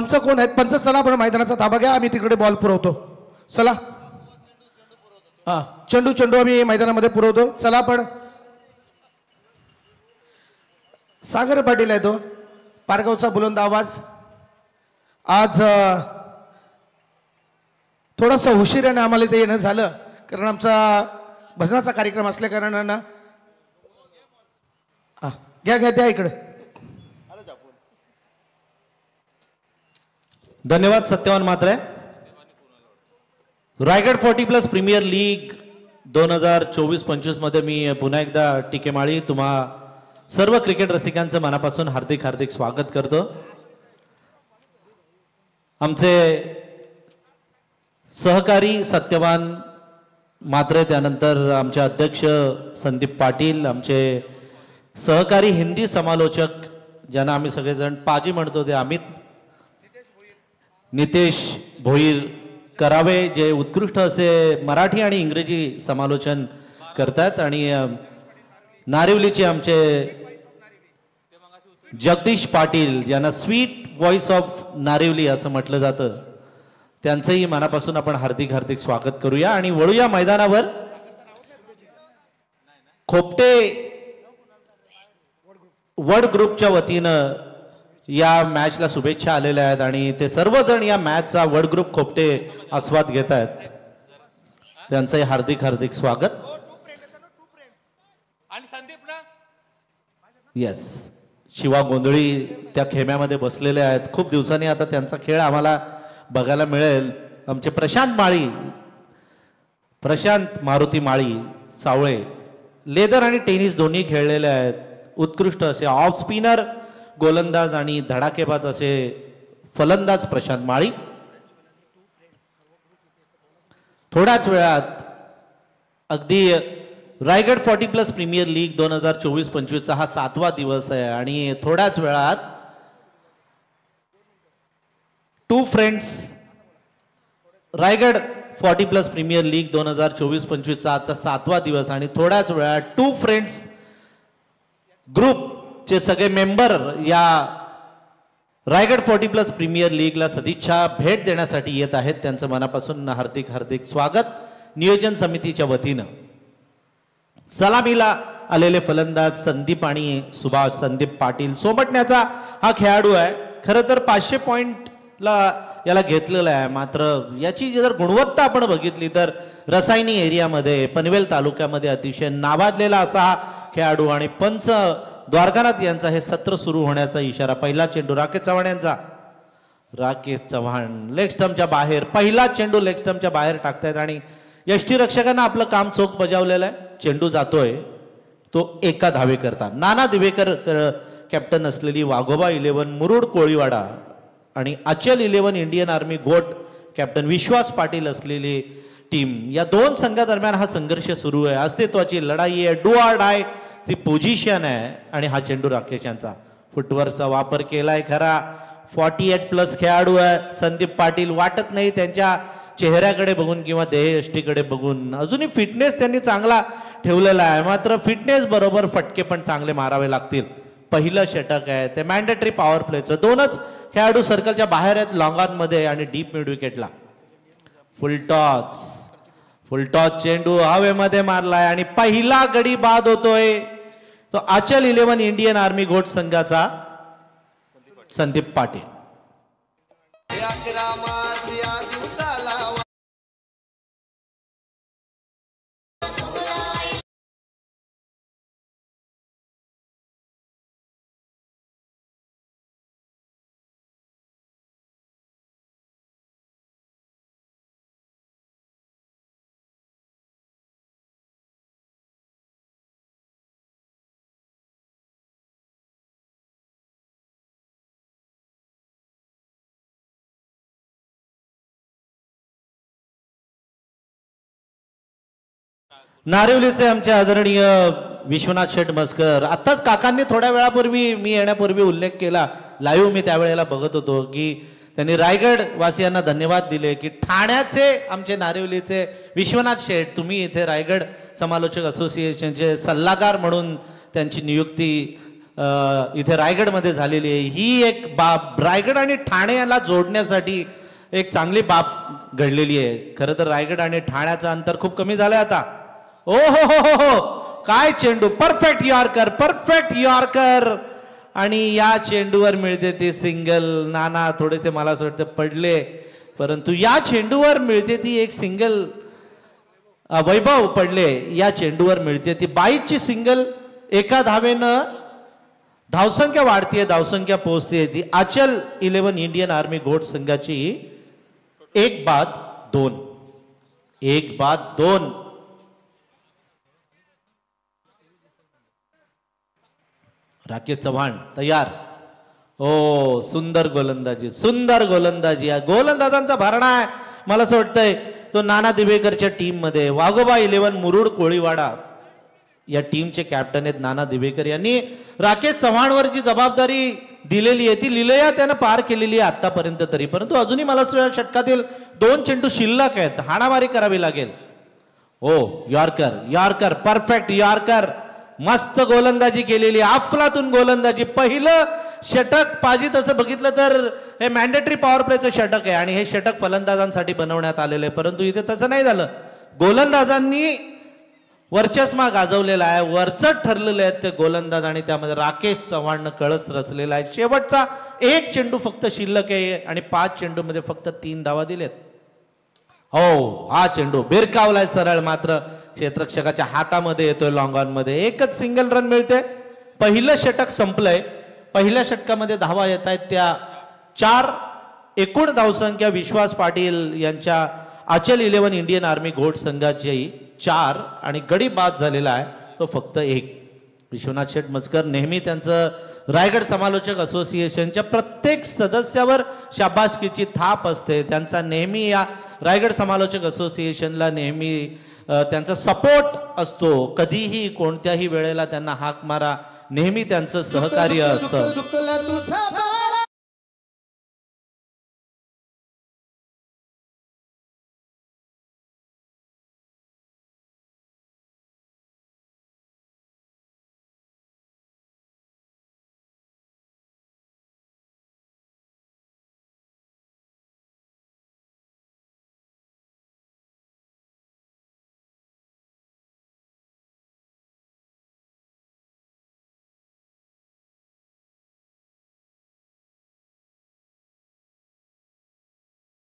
पंच कोण आहेत? पंच चला आपण मैदानाचा ताबा घ्या, आम्ही तिकडे बॉल पुरवतो. चला. हा, चेंडू आम्ही मैदानामध्ये पुरवतो. चला आपण. सागर पाटील आहे तो, पारगावचा बुलंद आवाज. आज थोडासा उशिराने आम्हाला इथे येणं झालं, कारण आमचा भजनाचा कार्यक्रम असल्या कारणानं. घ्या द्या इकडे. धन्यवाद सत्यवान मात्रे. रायगड 40+ प्रीमियर लीग 2024-25 मध्ये मी पुन्हा एकदा टीके माळी तुम्हा सर्व क्रिकेट रसिकांचं मनापासून हार्दिक हार्दिक स्वागत करतो. आमचे सहकारी सत्यवान मात्रे, त्यानंतर आमचे अध्यक्ष संदीप पाटील, आमचे सहकारी हिंदी समालोचक ज्यांना आम्ही सगळेजण पाजी म्हणतो ते अमित नितेश भोईर करावे, जे उत्कृष्ट असे मराठी आणि इंग्रजी समालोचन करतात. आणि नारिवलीचे आमचे जगदीश पाटील, ज्यांना स्वीट व्हॉइस ऑफ नारिवली असं म्हटलं जातं, त्यांचंही मनापासून आपण हार्दिक हार्दिक स्वागत करूया. आणि वळूया मैदानावर. खोपटे वड ग्रुपच्या वतीनं या मॅचला शुभेच्छा आलेल्या आहेत आणि ते सर्वजण या मॅचचा वड ग्रुप खोपटे आस्वाद घेत आहेत. त्यांचंही हार्दिक हार्दिक स्वागत. येस, शिवा गोंधळी त्या खेम्यामध्ये बसलेले आहेत. खूप दिवसांनी आता त्यांचा खेळ आम्हाला बघायला मिळेल. आमचे प्रशांत मारुती माळी सावळे लेदर आणि टेनिस दोन्ही खेळलेले आहेत. उत्कृष्ट असे ऑफ स्पिनर, गोलंदाज आणि धडाकेबाज असे फलंदाज प्रशांत माळी. थोड्याच वेळात अगदी रायगड 40+ प्रीमियर लीग 2024-25 हा 7वा दिवस आहे आणि थोड्याच वेळात two friends Raigad 40+ premier league 2024-25 आजचा 7वा दिवस आणि थोड्याच वेळात टू फ्रेंड्स ग्रुपचे सगळे मेंबर या रायगड 40+ प्रीमियर लीगला सदिच्छा भेट देण्यासाठी येत आहेत. त्यांचं मनापासून हार्दिक हार्दिक स्वागत. नियोजन समितीच्या वतीनं सलामीला आलेले फलंदाज संदीप आणि सुभाष संदीप पाटील. सोमटण्याचा हा खेळाडू आहे. खरं तर 500 पॉइंटला याला घेतलेलं आहे, मात्र याची जर गुणवत्ता आपण बघितली तर रसायनी एरियामध्ये पनवेल तालुक्यामध्ये अतिशय नावाजलेला असा हा खेळाडू. आणि पंच द्वारकानाथ यांचा हे सत्र सुरू होण्याचा इशारा. पहिला चेंडू राकेश चव्हाण यांचा. राकेश चव्हाण लेग स्टंपच्या बाहेर. पहिला चेंडू लेग स्टंपच्या बाहेर टाकतायत आणि यष्टीरक्षकांना आपलं काम चोख बजावलेलं आहे. चेंडू जातोय तो एका धावे करता. नाना दिवेकर कॅप्टन असलेली वाघोबा 11 मुरुड कोळीवाडा आणि अचल 11 इंडियन आर्मी गोट कॅप्टन विश्वास पाटील असलेली टीम, या दोन संघादरम्यान हा संघर्ष सुरू आहे. अस्तित्वाची लढाई आहे. डू ऑर डाय ची पोझिशन आहे. आणि हा चेंडू राकेश यांचा. फुटवर्कचा वापर केलाय खरा. 48+ खेळाडू आहे संदीप पाटील. वाटत नाही त्यांच्या चेहऱ्याकडे बघून किंवा देहयष्टीकडे बघून. अजूनही फिटनेस त्यांनी चांगला ठेवलेला आहे, मात्र फिटनेस बरोबर फटके पण चांगले मारावे लागतील. पहिलं षटक आहे ते मॅन्डेटरी पॉवर प्लेचं. दोनच खेळाडू सर्कलच्या बाहेर आहेत लॉंग ऑन मध्ये आणि डीप मिड विकेटला. फुलटॉस चेंडू हवेमध्ये मारलाय आणि पहिला गडी बाद होतोय तो अचल 11 इंडियन आर्मी घोट संघाचा संदीप पाटील. नारिवलीचे आमचे आदरणीय विश्वनाथ शेठ मस्कर. आत्ताच काकांनी थोड्या वेळापूर्वी मी येण्यापूर्वी उल्लेख केला, लाईव्ह मी त्यावेळेला बघत होतो, की त्यांनी रायगड वासियांना धन्यवाद दिले की ठाण्याचे आमचे नारिवलीचे विश्वनाथ शेठ, तुम्ही इथे रायगड समालोचक असोसिएशनचे सल्लागार म्हणून त्यांची नियुक्ती इथे रायगडमध्ये झालेली आहे. ही एक बाब रायगड आणि ठाणे याला जोडण्यासाठी एक चांगली बाब घडलेली आहे. खरं तर रायगड आणि ठाण्याचं अंतर खूप कमी झालंय आता. ओ हो काय चेंडू, परफेक्ट यॉर्कर, परफेक्ट यॉर्कर, आणि या चेंडूवर मिळते ती सिंगल. नाना थोडेसे मला असं वाटतं पडले, परंतु या चेंडूवर मिळते ती एक सिंगल. वैभव पडले, या चेंडूवर मिळते ती 22ची सिंगल. एका धावेनं धावसंख्या वाढतीये, धावसंख्या पोहोचते ती आचल 11 इंडियन आर्मी घोड संघाची 1-2. 1-2. राकेश चव्हाण तयार. हो, सुंदर गोलंदाजी, सुंदर गोलंदाजी. या गोलंदाजांचा भरणा आहे मला असं वाटतंय तो नाना दिवेकरच्या टीम मध्ये. वाघोबा 11 मुरुड कोळीवाडा या टीमचे कॅप्टन आहेत नाना दिवेकर यांनी. राकेश चव्हाणवर जी जबाबदारी दिलेली आहे ती लिलया त्यानं पार केलेली आहे आतापर्यंत तरी, परंतु अजूनही मला असं षटकातील 2 चेंडू शिल्लक आहेत, हाणामारी करावी लागेल. हो, यॉर्कर, यॉर्कर, परफेक्ट यॉर्कर, मस्त गोलंदाजी केलेली, अफलातून गोलंदाजी. पहिलं षटक पाहिजे तसं बघितलं तर हे मॅन्डेटरी पॉवर प्लेचं षटक आहे आणि हे षटक फलंदाजांसाठी बनवण्यात आलेलं आहे, परंतु इथे तसं नाही झालं. गोलंदाजांनी वर्चस्मा गाजवलेला आहे, वरचढ ठरलेले आहेत ते गोलंदाज आणि त्यामध्ये राकेश चव्हाणनं कळस रचलेला आहे. शेवटचा 1 चेंडू फक्त शिल्लक आहे आणि 5 चेंडूमध्ये फक्त 3 धावा दिलेत. हो, हा चेंडू बिरकावलाय सरळ, मात्र क्षेत्ररक्षकाच्या हातामध्ये येतोय लॉंग ऑन मध्ये. एकच सिंगल रन मिळते. पहिलं षटक संपलंय. पहिल्या षटकामध्ये धावा येत आहेत त्या 4. एकूण धावसंख्या विश्वास पाटील यांच्या आचल 11 इंडियन आर्मी घोड संघाची 4 आणि गडी बाद झालेला आहे तो फक्त 1. विश्वनाथ शेठ मचकर नेहमी त्यांचं रायगड समालोचक असोसिएशनच्या प्रत्येक सदस्यावर शाबासकीची थाप असते. त्यांचा नेहमी या रायगड समालोचक असोसिएशनला नेहमी त्यांचा सपोर्ट असतो. कधीही कोणत्याही वेळेला त्यांना हाक मारा, नेहमी त्यांचं सहकार्य असतं.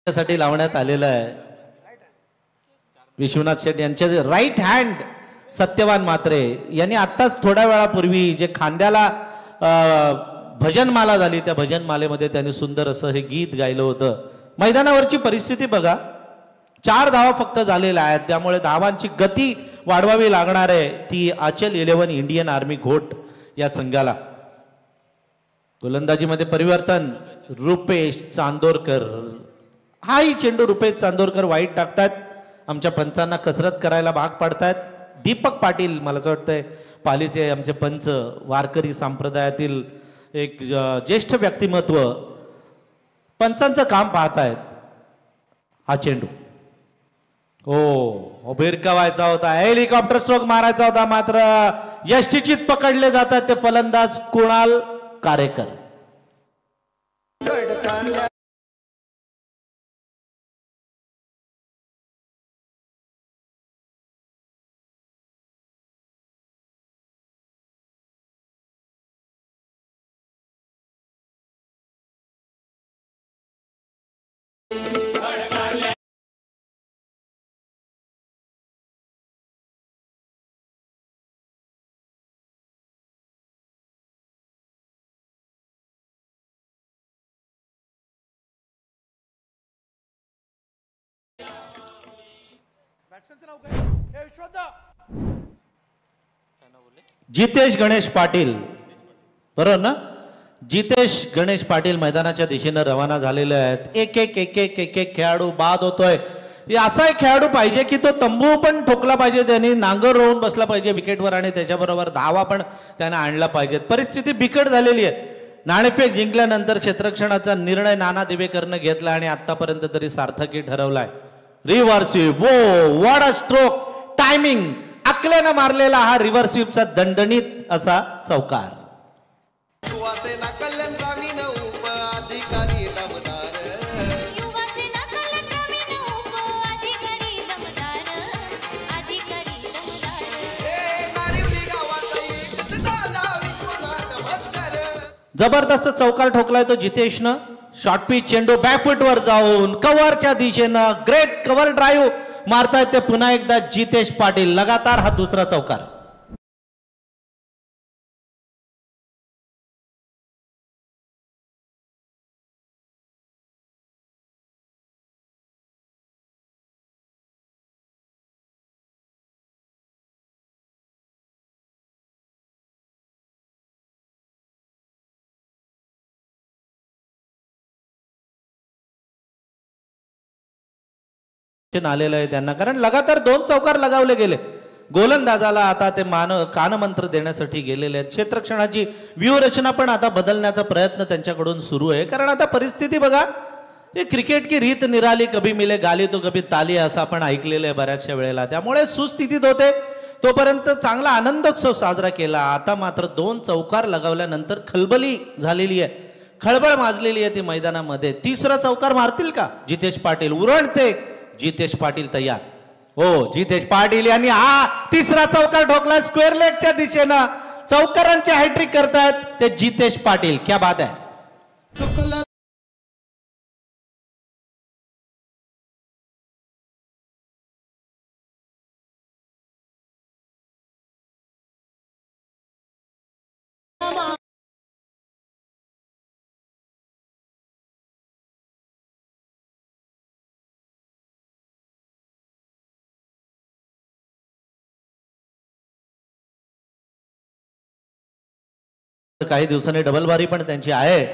साठी लावण्यात आलेलं आहे. विश्वनाथ शेठ यांचे राईट हँड सत्यवान म्हात्रे यांनी आत्ताच थोड्या वेळापूर्वी जे खांद्याला भजनमाला झाली त्या भजनमालेमध्ये त्यांनी सुंदर असं हे गीत गायलं होतं. मैदानावरची परिस्थिती बघा, 4 धावा फक्त झालेल्या आहेत, त्यामुळे धावांची गती वाढवावी लागणार आहे ती आचल 11 इंडियन आर्मी घोट या संघाला. गोलंदाजीमध्ये परिवर्तन, रुपेश चांदोरकर. हाही चेंडू रुपेश चांदोरकर वाईट टाकतात, आमच्या पंचांना कसरत करायला भाग पाडतायत. दीपक पाटील मला असं वाटतंय पालीचे आमचे पंच, वारकरी संप्रदायातील एक ज्येष्ठ व्यक्तिमत्व, पंचांचं काम पाहतायत. हा चेंडू हो भिरकावायचा होता, हेलिकॉप्टर स्ट्रोक मारायचा होता, मात्र यष्टीचीत पकडले जातात ते फलंदाज कुणाल कारेकर. जितेश गणेश पाटील, बरोबर ना? जितेश गणेश पाटील मैदानाच्या दिशेने रवाना झालेले आहेत. एक एक एक एक एक एक खेळाडू बाद होतोय. असा एक खेळाडू पाहिजे की तो तंबू पण ठोकला पाहिजे, त्यांनी नांगर रोवून बसला पाहिजे विकेटवर आणि त्याच्याबरोबर धावा पण त्याने आणला पाहिजेत. परिस्थिती बिकट झालेली आहे. नाणेफेक जिंकल्यानंतर क्षेत्ररक्षणाचा निर्णय नाना दिवेकरनं घेतला आणि आतापर्यंत तरी सार्थकी ठरवलाय. रिव्हर्सिव्ह, वो व्हॉट अ स्ट्रोक, टायमिंग, अकलेनं मारलेला हा रिव्हर्सिव्हचा दणदणीत असा चौकार. सेना कल्याण ग्रामीण उप अधिकारी दमदार युवा सेना कल्याण ग्रामीण उप अधिकारी दमदार नारिवली गावाचा एकच दादा विश्वनाथ भास्कर जबरदस्त चौकार ठोकलाय तो जितेशनं. शॉर्ट पिच चेंडू बॅकफुट वर जाऊन कव्हरच्या दिशेनं ग्रेट कव्हर ड्राईव्ह मारतायत ते पुन्हा एकदा जितेश पाटील. लगातार हा दुसरा चौकार. आलेलं आहे त्यांना, कारण लगातार 2 चौकार लगावले गेले. गोलंदाजाला आता ते कानमंत्र देण्यासाठी गेलेले आहेत. क्षेत्ररक्षणाची व्यूहरचना पण आता बदलण्याचा प्रयत्न त्यांच्याकडून सुरू आहे. कारण आता परिस्थिती बघा, हे क्रिकेट की रीत निराली, कभी मिले गाली तो कभी ताली, असं आपण ऐकलेलं आहे बऱ्याचशा वेळेला. त्यामुळे सुस्थितीत होते तोपर्यंत चांगला आनंदोत्सव साजरा केला. आता मात्र 2 चौकार लगावल्यानंतर खलबली झालेली आहे, खळबळ माजलेली आहे ती मैदानामध्ये. तिसरा चौकार मारतील का जितेश पाटील? उरणचे जितेश पाटील तयार. हो, जितेश पाटील यांनी हा तिसरा चौकार ठोकला स्क्वेअर लेगच्या दिशेनं. चौकारांचे हॅट्रिक करतायत ते जितेश पाटील. क्या बात आहे. काही दिवसांनी डबल बारी पण त्यांची आहे.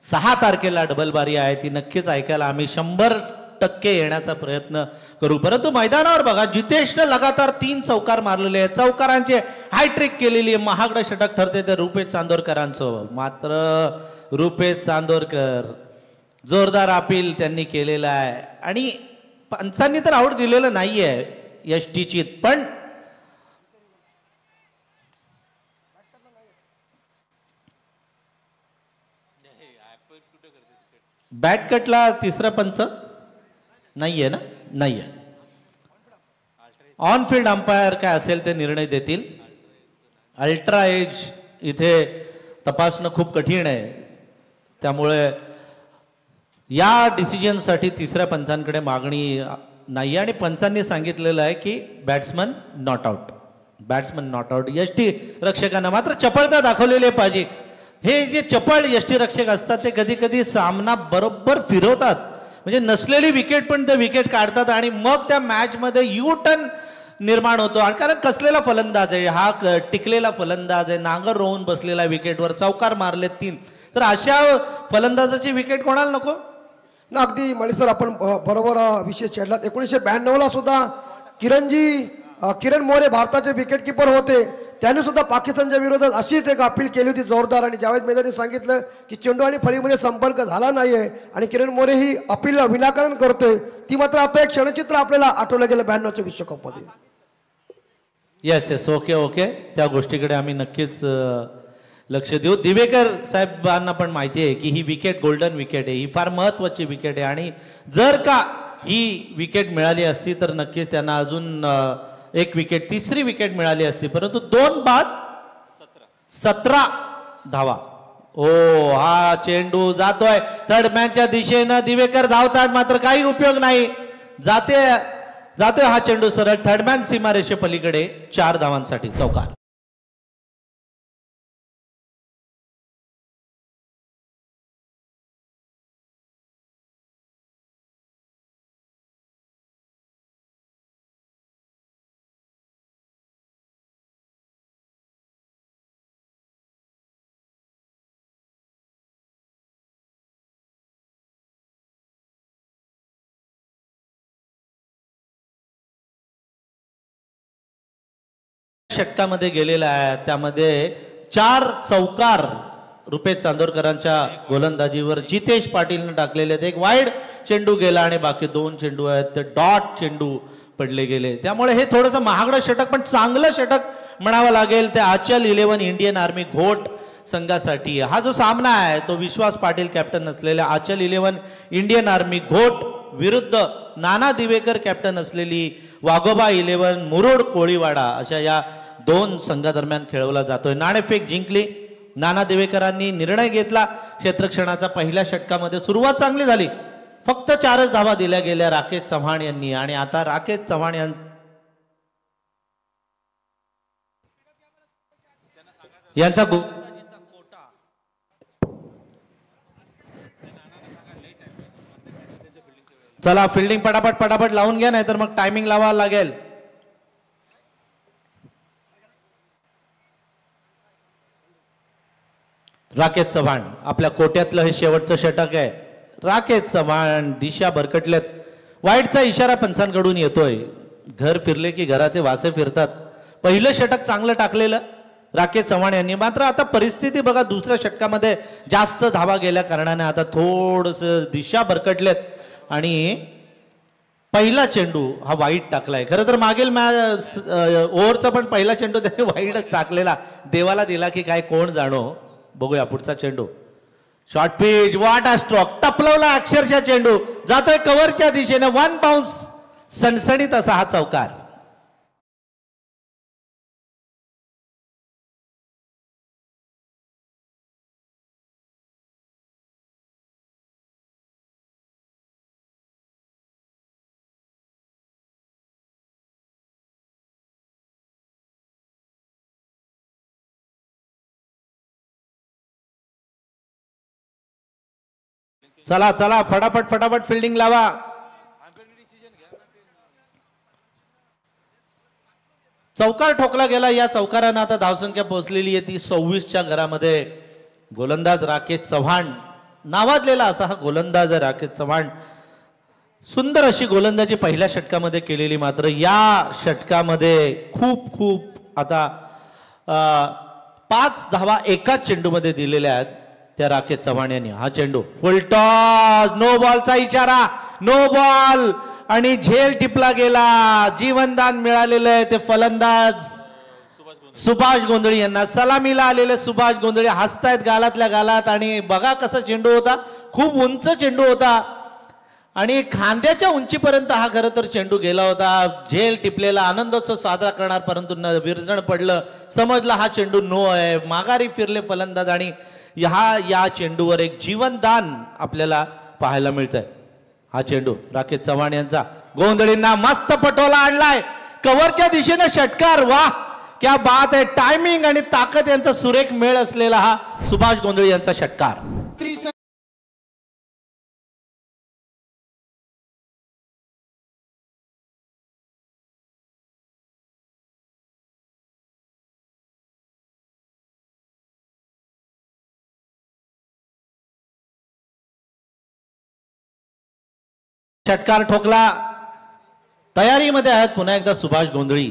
6 तारखेला डबल बारी आहे, ती नक्कीच ऐकायला आम्ही 100% येण्याचा प्रयत्न करू. परंतु मैदानावर बघा, जितेशनं लगातार 3 चौकार मारलेले आहेत. चौकारांचे हायट्रिक केलेली आहे. महागडं षटक ठरते ते रुपेश चांदोरकरांचं. मात्र रुपेश चांदोरकर जोरदार अपील त्यांनी केलेलं आहे आणि पंचांनी तर आऊट दिलेलं नाहीये यष्टीची, पण बॅट कटला तिसरा पंच नाहीये ना? नाहीये. ऑन फील्ड अंपायर काय असेल ते निर्णय देतील. अल्ट्रा एज इथे तपासणं खूप कठीण आहे, त्यामुळे या डिसिजनसाठी तिसऱ्या पंचांकडे मागणी नाही. आणि पंचांनी सांगितलेलं आहे की batsman not out, batsman not out. यष्टी रक्षकांना मात्र चपळता दाखवलेली पाहिजे. हे जे चपळ यष्टीरक्षक असतात ते कधी कधी सामना बरोबर फिरवतात, म्हणजे नसलेली विकेट पण ते विकेट काढतात आणि मग त्या मॅचमध्ये यू टर्न निर्माण होतो. आणि कारण कसलेला फलंदाज आहे हा, टिकलेला फलंदाज आहे, नांगर रोवून बसलेला विकेटवर, चौकार मारले 3. तर अशा फलंदाजाची विकेट कोणाला नको ना? अगदी मणी सर, आपण बरोबर विषय छेडलात. 1992ला सुद्धा किरण मोरे भारताचे विकेट किपर होते. त्यांनी सुद्धा पाकिस्तानच्या विरोधात अशीच एक अपील केली होती जोरदार. आणि जावेद मैदानी सांगितलं की चेंडू आणि फळीमध्ये संपर्क झाला नाहीये आणि किरण मोरे ही अपील विनाकारण करतोय. ती मात्र आता एक क्षणचित्र आपल्याला आठवलं गेलं 92च्या विश्वकपमध्ये. येस येस, ओके ओके, त्या गोष्टीकडे आम्ही नक्कीच लक्ष देऊ. दिवेकर साहेबांना पण माहिती आहे की ही विकेट गोल्डन विकेट आहे, ही फार महत्वाची विकेट आहे. आणि जर का ही विकेट मिळाली असती तर नक्कीच त्यांना अजून एक विकेट, तिसरी विकेट मिळाली असती. परंतु 2 बाद 17 धावा. ओ, हा चेंडू जातोय थर्ड मॅनच्या दिशेनं. दिवेकर धावतात मात्र काही उपयोग नाही. जातोय हा चेंडू सरळ थर्ड मॅन सीमारेषे पलीकडे. 4 धावांसाठी चौकार. षटकामध्ये गेलेला आहे, त्यामध्ये 4 चौकार रुपेश चांदोरकरांच्या गोलंदाजीवर जितेश पाटीलने टाकलेले आहेत. एक वाईड चेंडू गेला आणि बाकी 2 चेंडू आहेत ते डॉट चेंडू पडले गेले. त्यामुळे हे थोडंसं महागडं षटक पण चांगलं षटक म्हणावं लागेल. ते आचल 11 इंडियन आर्मी घोट संघासाठी. हा जो सामना आहे तो विश्वास पाटील कॅप्टन असलेल्या आचल 11 इंडियन आर्मी घोट विरुद्ध नाना दिवेकर कॅप्टन असलेली वाघोबा 11 मुरुड कोळीवाडा अशा या दोन संघादरम्यान खेळवला जातोय. नाणेफेक जिंकली. नाना दिवेकरांनी निर्णय घेतला. क्षेत्ररक्षणाचा पहिल्या षटकामध्ये सुरुवात चांगली झाली. फक्त 4च धावा दिल्या गेल्या राकेश चव्हाण यांनी. आणि आता राकेश चव्हाण यांचा चला फिल्डिंग पटापट लावून घ्या, नाही तर मग टायमिंग लावावं लागेल. राकेश चव्हाण आपल्या कोट्यातलं हे शेवटचं षटक आहे. राकेश चव्हाण दिशा भरकटलेत. वाईटचा इशारा पंचांकडून येतोय. घर फिरले की घराचे वासे फिरतात. पहिलं षटक चांगलं टाकलेलं राकेश चव्हाण यांनी. मात्र आता परिस्थिती बघा, दुसऱ्या षटकामध्ये जास्त धावा गेल्या कारणाने आता थोडस दिशा भरकटलेत आणि पहिला चेंडू हा वाईट टाकलाय. खरं तर मागील ओव्हरचा पण पहिला चेंडू त्यांनी वाईटच टाकलेला. देवाला दिला की काय कोण जाणो. बघूया पुढचा चेंडू. Short pitch, what a stroke. टपलवला अक्षरशः चेंडू. जातोय कव्हरच्या दिशेने. 1 बाउन्स. सणसणीत असा हा चौकार. चला चला फटाफट फिल्डिंग लावा. चौकार ठोकला गेला. या चौकारानं आता धावसंख्या पोहोचलेली आहे ती 26च्या घरामध्ये. गोलंदाज राकेश चव्हाण नावाजलेला असा हा गोलंदाज आहे राकेश चव्हाण. सुंदर अशी गोलंदाजी पहिल्या षटकामध्ये केलेली. मात्र या षटकामध्ये खूप आता 5 धावा एकाच चेंडूमध्ये दिलेल्या आहेत त्या राकेश चव्हाण यांनी. हा चेंडू फुलटॉस. नो बॉलचा इशारा. नो बॉल आणि झेल टिपला गेला. जीवनदान मिळालेलं आहे ते फलंदाज सुभाष गोंधळी यांना. सलामीला आलेले सुभाष गोंधळी हसतायत गालातल्या गालात. आणि बघा कसा चेंडू होता. खूप उंच चेंडू होता आणि खांद्याच्या उंचीपर्यंत हा खरं तर चेंडू गेला होता. झेल टिपलेला. आनंदोत्सव साजरा करणार परंतु विरजण पडलं. समजला हा चेंडू नो आहे. माघारी फिरले फलंदाज आणि या चेंडूवर एक जीवनदान आपल्याला पाहायला मिळतंय. हा चेंडू राकेश चव्हाण यांचा. गोंधळींना मस्त पटोला आणलाय. कव्हरच्या दिशेने षटकार. वाह क्या बात आहे. टायमिंग आणि ताकद यांचा सुरेख मेळ असलेला हा सुभाष गोंधळी यांचा षटकार. षटकार ठोकला. तयारीमध्ये आहेत पुन्हा एकदा सुभाष गोंधळी.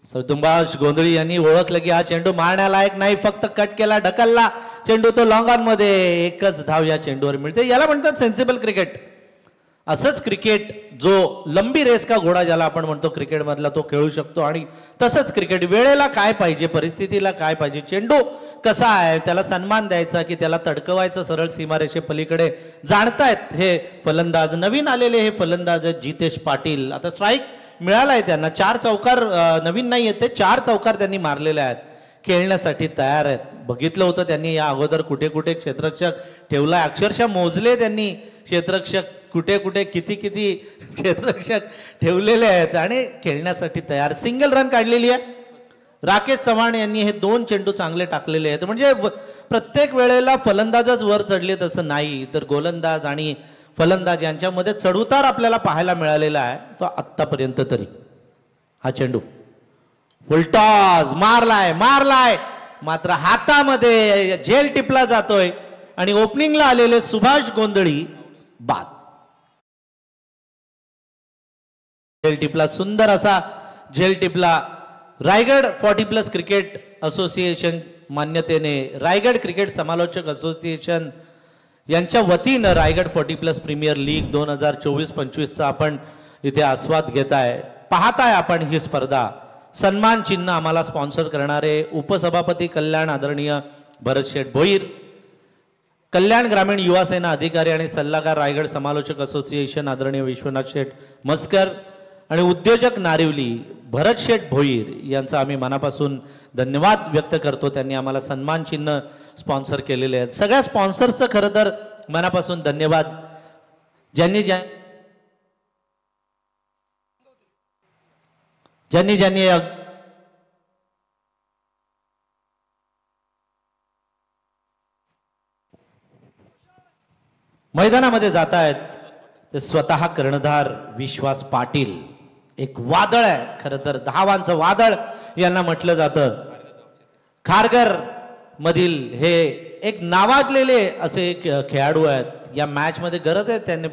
सुभाष गोंधळी यांनी ओळखलं की हा चेंडू मारण्यालायक नाही. फक्त कट केला, ढकलला चेंडू तो लॉंग ऑन मध्ये. एकच धाव या चेंडूवर मिळते. याला म्हणतात सेन्सिबल क्रिकेट. असंच क्रिकेट जो लंबी रेस का घोडा ज्याला आपण म्हणतो क्रिकेट मधला तो खेळू शकतो. आणि तसंच क्रिकेट वेळेला काय पाहिजे, परिस्थितीला काय पाहिजे, चेंडू कसा आहे, त्याला सन्मान द्यायचा की त्याला तडकवायचं सरळ सीमारेषे पलीकडे जाणतायत हे फलंदाज. नवीन आलेले हे फलंदाज आहेत जितेश पाटील. आता स्ट्राईक मिळालाय त्यांना. 4 चौकार नवीन नाही येते. 4 चौकार त्यांनी मारलेले आहेत. खेळण्यासाठी तयार आहेत. बघितलं होतं त्यांनी या अगोदर कुठे कुठे क्षेत्ररक्षक ठेवलाय. अक्षरशः मोजले त्यांनी क्षेत्ररक्षक कुठे कुठे किती क्षेत्ररक्षक ठेवलेले आहेत आणि खेळण्यासाठी तयार. सिंगल रन काढलेली आहे. राकेश चव्हाण यांनी हे 2 चेंडू चांगले टाकलेले आहेत. म्हणजे प्रत्येक वेळेला फलंदाजच वर चढले तसं नाही, तर गोलंदाज आणि फलंदाज यांच्यामध्ये चढउतार आपल्याला पाहायला मिळालेला आहे तो आत्तापर्यंत तरी. हा चेंडू फुलटॉस. मारलाय मात्र हातामध्ये झेल टिपला जातोय आणि ओपनिंगला आलेले सुभाष गोंधळी बाद. झेल टिपला. सुंदर असा झेल टिपला. रायगड 40+ क्रिकेट असोसिएशन मान्यतेने रायगड क्रिकेट समालोचक असोसिएशन यांच्या वतीनं रायगड 40+ प्रीमियर लीग 2024-25चा आपण इथे आस्वाद घेताय. पाहताय आपण ही स्पर्धा. सन्मान चिन्ह आम्हाला स्पॉन्सर करणारे उपसभापती कल्याण आदरणीय भरत शेठ भोईर, कल्याण ग्रामीण युवा सेना अधिकारी आणि सल्लागार रायगड समालोचक असोसिएशन आदरणीय विश्वनाथ शेठ मस्कर आणि उद्योजक नारिवली भरत शेठ भोईर यांचा आम्ही मनापासून धन्यवाद व्यक्त करतो. त्यांनी आम्हाला सन्मान चिन्ह स्पॉन्सर केलेले आहेत. सगळ्या स्पॉन्सरचं खरं तर मनापासून धन्यवाद. ज्यांनी मैदानामध्ये जात आहेत ते स्वतः कर्णधार विश्वास पाटील. एक वादळ आहे खरं तर, धावांचं वादळ यांना म्हटलं जातं. खारघर मधील हे एक नावाजलेले असे खेळाडू आहेत. या मॅच मध्ये गरज आहे त्यांनी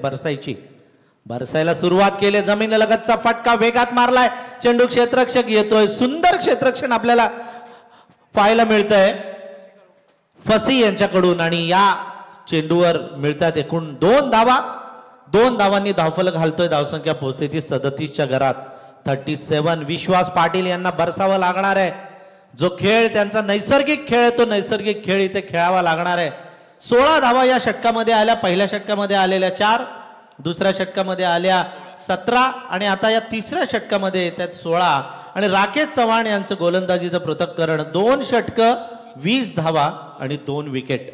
बरसायला सुरुवात केली. जमीनलगतचा फटका वेगात मारलाय, चेंडू क्षेत्ररक्षक येतोय. सुंदर क्षेत्ररक्षण आपल्याला पाहायला मिळतंय फसी यांच्याकडून आणि या चेंडूवर मिळतात एकूण 2 धावा. 2 धावांनी धावफलक घालतोय. धावसंख्या पोहोचते ती 37च्या घरात. 37. विश्वास पाटील यांना बरसावं लागणार आहे. जो खेळ त्यांचा नैसर्गिक खेळ आहे तो नैसर्गिक खेळ इथे खेळावा लागणार आहे. 16 धावा या षटकामध्ये आल्या. पहिल्या षटकामध्ये आलेल्या 4, दुसऱ्या षटकामध्ये आल्या 17 आणि आता या तिसऱ्या षटकामध्ये येतात 16. आणि राकेश चव्हाण यांचं गोलंदाजीचं पृथक्करण 2 षटकं 20 धावा आणि 2 विकेट.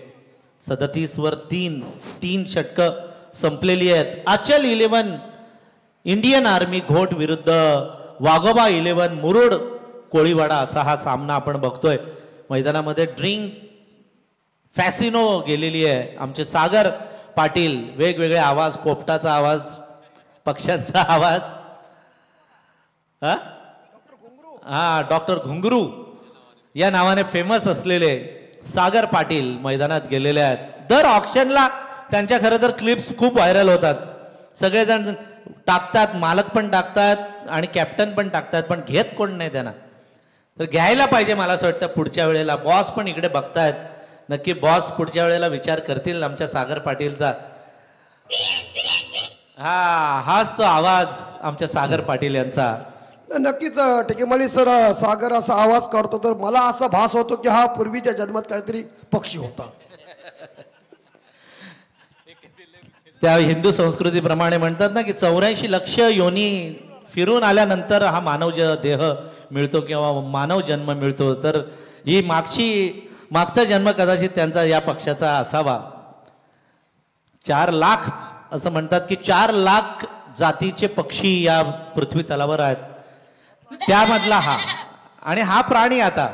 37 वर 3 षटकं संपलेली आहेत. अचल 11 इंडियन आर्मी घोट विरुद्ध वाघोबा 11 मुरुड कोळीवाडा असा हा सामना आपण बघतोय. मैदानामध्ये ड्रिंक फॅसिनो गेलेली आहे. आमचे सागर पाटील वेगवेगळे आवाज, पोपटाचा आवाज, पक्ष्यांचा आवाज, डॉक्टर घुंगरू या नावाने फेमस असलेले सागर पाटील मैदानात गेलेले आहेत. दर ऑक्शनला त्यांच्या खरं तर क्लिप्स खूप व्हायरल होतात. सगळेजण टाकतात, मालक पण टाकतात आणि कॅप्टन पण टाकतात, पण घेत कोण नाही त्यांना. तर घ्यायला पाहिजे मला असं वाटतं पुढच्या वेळेला. बॉस पण इकडे बघतायत. नक्की बॉस पुढच्या वेळेला विचार करतील आमच्या सागर पाटीलचा. हाच तो आवाज आमच्या सागर पाटील यांचा. नक्कीच टेकेमाली सर, सागर असा आवाज काढतो तर मला असा भास होतो की हा पूर्वीच्या जन्मात काहीतरी पक्षी होता. त्या हिंदू संस्कृतीप्रमाणे म्हणतात ना की 84 लक्ष योनी फिरून आल्यानंतर हा मानव देह मिळतो किंवा मानव जन्म मिळतो. तर ही मागचा जन्म कदाचित त्यांचा या पक्षाचा असावा. 4 लाख असं म्हणतात की 4 लाख जातीचे पक्षी या पृथ्वी तलावर आहेत, त्यामधला हा. आणि हा प्राणी आता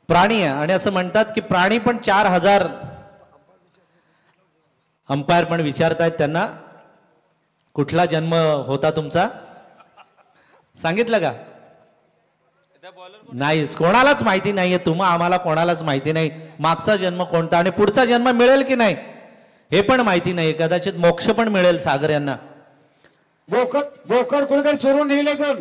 प्राणी आहे आणि असं म्हणतात की प्राणी पण 4000 अंपायर पण विचारतायत त्यांना कुठला जन्म होता तुमचा, सांगितलं का? नाहीच, कोणालाच माहिती नाहीये. आम्हाला कोणालाच माहिती नाही मागचा जन्म कोणता आणि पुढचा जन्म मिळेल की नाही हे पण माहिती नाही. कदाचित मोक्ष पण मिळेल सागर यांना. बोकड कोणीतरी चोरून नेले पण.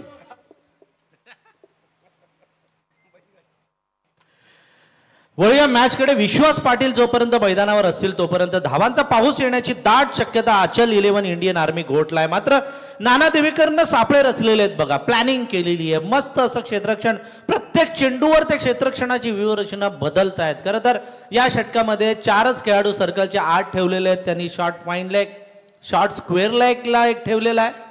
वळूया मॅचकडे. विश्वास पाटील जोपर्यंत मैदानावर असतील तोपर्यंत धावांचा पाऊस येण्याची दाट शक्यता अचल 11 इंडियन आर्मी घोटला आहे. मात्र नाना देवीकरनं सापळे रचलेले आहेत बघा, प्लॅनिंग केलेली आहे. मस्त असं क्षेत्ररक्षण, प्रत्येक चेंडूवर त्या क्षेत्ररक्षणाची व्यूहरचना बदलत आहेत. खरं तर या षटकामध्ये 4च खेळाडू सर्कलचे 8 ठेवलेले आहेत. त्यांनी short fine leg, short square लेगला एक ठेवलेला आहे,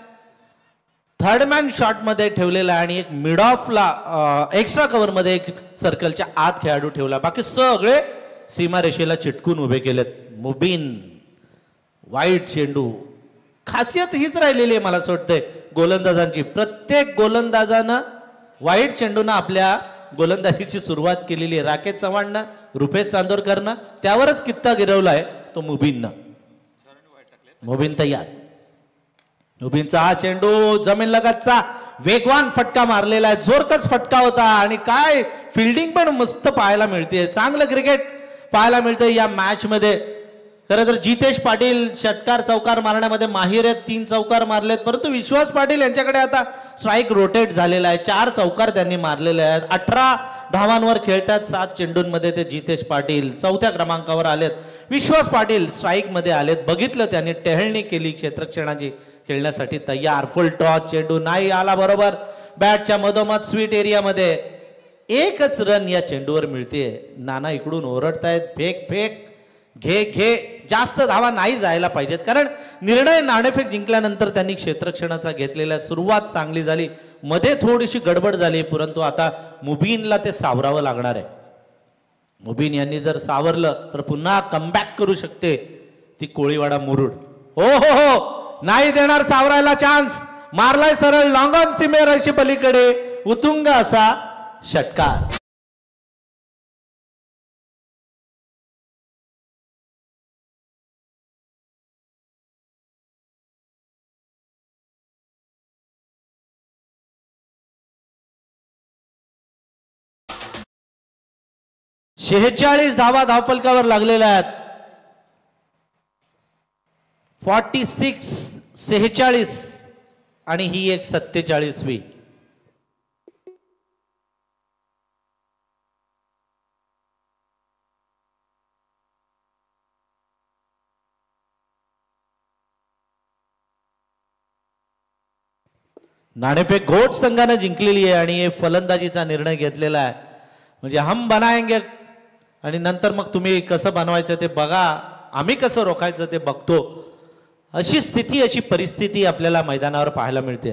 थर्ड मॅन शॉट मध्ये ठेवलेला आहे आणि एक मिड ऑफला एक्स्ट्रा कव्हर मध्ये एक सर्कलच्या आत खेळाडू ठेवला. बाकी सगळे सीमारेषेला चिटकून उभे केलेत. मुबीन वाईट चेंडू, खासियत हीच राहिलेली आहे मला असं वाटतंय गोलंदाजांची. प्रत्येक गोलंदाजानं वाईट चेंडूनं आपल्या गोलंदाजीची सुरुवात केलेली आहे. राकेश चव्हाणनं, रुपेश चांदोरकरनं त्यावरच कित्ता गिरवलाय तो मुबीननं. मुबीन तयार. मुबीनचा हा चेंडू जमीन लगतचा वेगवान फटका मारलेला आहे. जोरकस फटका होता आणि काय फिल्डिंग पण मस्त पाहायला मिळते. चांगलं क्रिकेट पाहायला मिळतं या मॅच मध्ये. खरं तर जितेश पाटील षटकार चौकार मारण्यामध्ये माहिर आहेत, 3 चौकार मारलेत. परंतु विश्वास पाटील यांच्याकडे आता स्ट्राईक रोटेट झालेला आहे. 4 चौकार त्यांनी मारलेले आहेत. 18 धावांवर खेळतात. 7 चेंडूंमध्ये ते जितेश पाटील 4थ्या क्रमांकावर आलेत. विश्वास पाटील स्ट्राईक मध्ये आलेत. बघितलं त्यांनी टेहळणी केली क्षेत्ररक्षणाची, खेळण्यासाठी तयार. फुल टॉस चेंडू नाही आला बरोबर. बॅटच्या मधोमध स्वीट एरियामध्ये एकच रन या चेंडूवर मिळते. नाना इकडून ओरडतायत, फेक फेक, घे घे, जास्त धावा नाही जायला पाहिजेत, कारण निर्णय नाणेफेक जिंकल्यानंतर त्यांनी क्षेत्ररक्षणाचा घेतलेला सुरुवात चांगली झाली, मध्ये थोडीशी गडबड झाली, परंतु आता मुबीनला ते सावरावं लागणार आहे. मुबीन यांनी जर सावरलं तर पुन्हा कमबॅक करू शकते ती कोळीवाडा मुरुड. हो हो हो, नाही देणार सावरायला चान्स, मारलाय सरळ लॉंग ऑन सीमेरेषे पलीकडे उतुंग असा षटकार. शेहेचाळीस धावा धावफलकावर लागलेल्या आहेत. 46 46 आणि ही एक 47वी. नाणेफेक घोट संघाने जिंकलेली आहे आणि हे फलंदाजीचा निर्णय घेतलेला आहे, म्हणजे हम बनाएंगे आणि नंतर मग तुम्ही कसं बनवायचं ते बघा, आम्ही कसं रोखायचं ते बघतो. अशी स्थिती, अशी परिस्थिती आपल्याला मैदानावर पाहायला मिळते.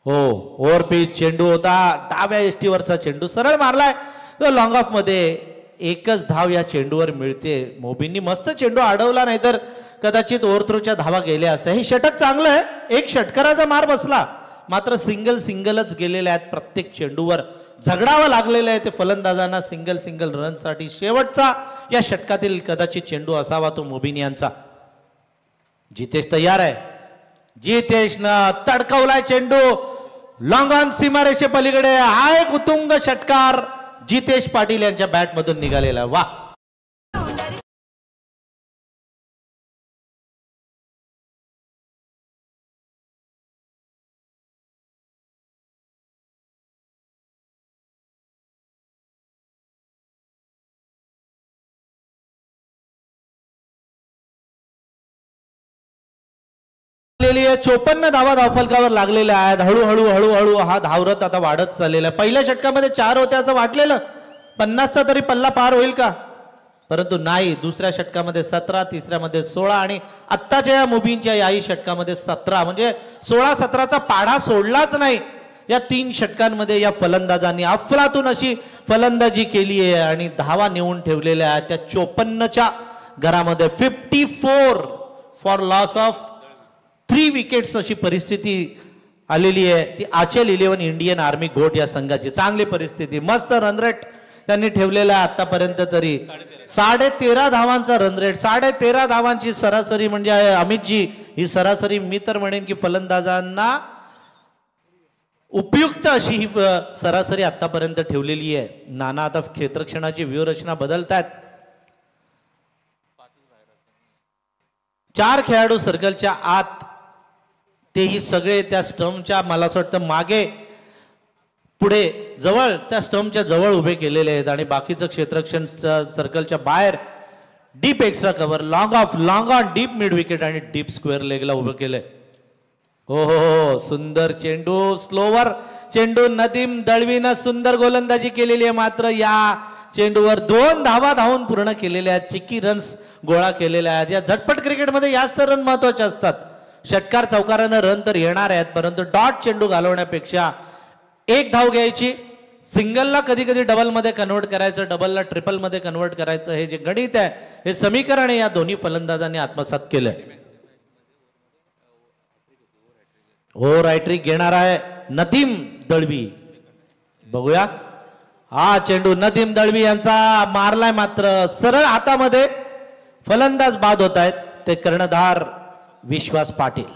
हो, ओव्हरपिच चेंडू होता, डाव्या एष्टीवरचा चेंडू सरळ मारलाय तो लॉंग ऑफ मध्ये. एकच धाव या चेंडूवर मिळते. मोबींनी मस्त चेंडू अडवला, नाहीतर कदाचित ओव्हरथ्रोच्या धावा गेल्या असत्या. हे षटक चांगलं आहे, एक षटकाराचा मार बसला, मात्र सिंगलच गेलेले आहेत. प्रत्येक चेंडूवर झगडावं लागलेलं आहे ते फलंदाजांना सिंगल रनसाठी. शेवटचा या षटकातील कदाचित चेंडू असावा तो मोबिन यांचा. जितेश तयार आहे, जितेशनं तडकवलाय चेंडू लॉंग ऑन सीमारेषे पलीकडे. हा एक उत्तुंग षटकार जितेश पाटील यांच्या बॅटमधून निघालेला. वा, आहे 54 धावा धावफलकावर लागलेल्या आहेत. हळूहळू हा धावरथ आता वाढत चाललेला आहे. पहिल्या षटकामध्ये 4 होते असं वाटलेलं, 50चा तरी पल्ला पार होईल का, परंतु नाही. दुसऱ्या षटकामध्ये 17, तिसऱ्यामध्ये 16 आणि आत्ताच्या या मुबीनच्या याही षटकामध्ये 17, म्हणजे 16-17चा पाढा सोडलाच नाही. या 3 षटकांमध्ये या फलंदाजांनी अफलातून अशी फलंदाजी केली आहे आणि धावा नेऊन ठेवलेल्या आहेत. त्या 54च्या घरामध्ये 54 फॉर लॉस ऑफ 3 विकेट्स अशी परिस्थिती आलेली आहे. ती आचल 11 इंडियन आर्मी घोट या संघाची. चांगली परिस्थिती, मस्त रनरेट त्यांनी ठेवलेला आहे आतापर्यंत. तरी 13.5 धावांचा रनरेट, 13.5 धावांची सरासरी, म्हणजे अमितजी ही सरासरी मी तर म्हणेन की फलंदाजांना उपयुक्त अशी ही सरासरी आतापर्यंत ठेवलेली आहे. नाना आता क्षेत्ररक्षणाची व्यूहरचना बदलतात. 4 खेळाडू सर्कलच्या आत, तेही सगळे त्या स्टंपच्या मला असं वाटतं मागे पुढे जवळ, त्या स्टंपच्या जवळ उभे केलेले आहेत आणि बाकीचं क्षेत्ररक्षण सर्कलच्या बाहेर deep extra cover, long on deep mid wicket आणि डीप स्क्वेअर लेगला उभं केलंय. हो हो हो, सुंदर चेंडू, स्लोवर चेंडू. नदीम दळवीनं सुंदर गोलंदाजी केलेली आहे, मात्र या चेंडूवर 2 धावा धावून पूर्ण केलेल्या आहेत. चिक्की रन्स गोळा केलेल्या आहेत. या झटपट क्रिकेटमध्ये याच तर रन महत्वाचे असतात. षटकार चौकारानं रन तर येणार आहेत, परंतु डॉट चेंडू घालवण्यापेक्षा 1 धाव घ्यायची, सिंगलला कधी कधी डबलमध्ये कन्वर्ट करायचं, डबलला ट्रिपलमध्ये कन्वर्ट करायचं, हे जे गणित आहे, हे समीकरण या दोन्ही फलंदाजांनी आत्मसात केलंय. हो, रायट्रिक घेणार आहे नदीम दळवी. बघूया, हा चेंडू नदीम दळवी यांचा मारलाय, मात्र सरळ हातामध्ये. फलंदाज बाद होत आहेत, ते कर्णधार विश्वास पाटील.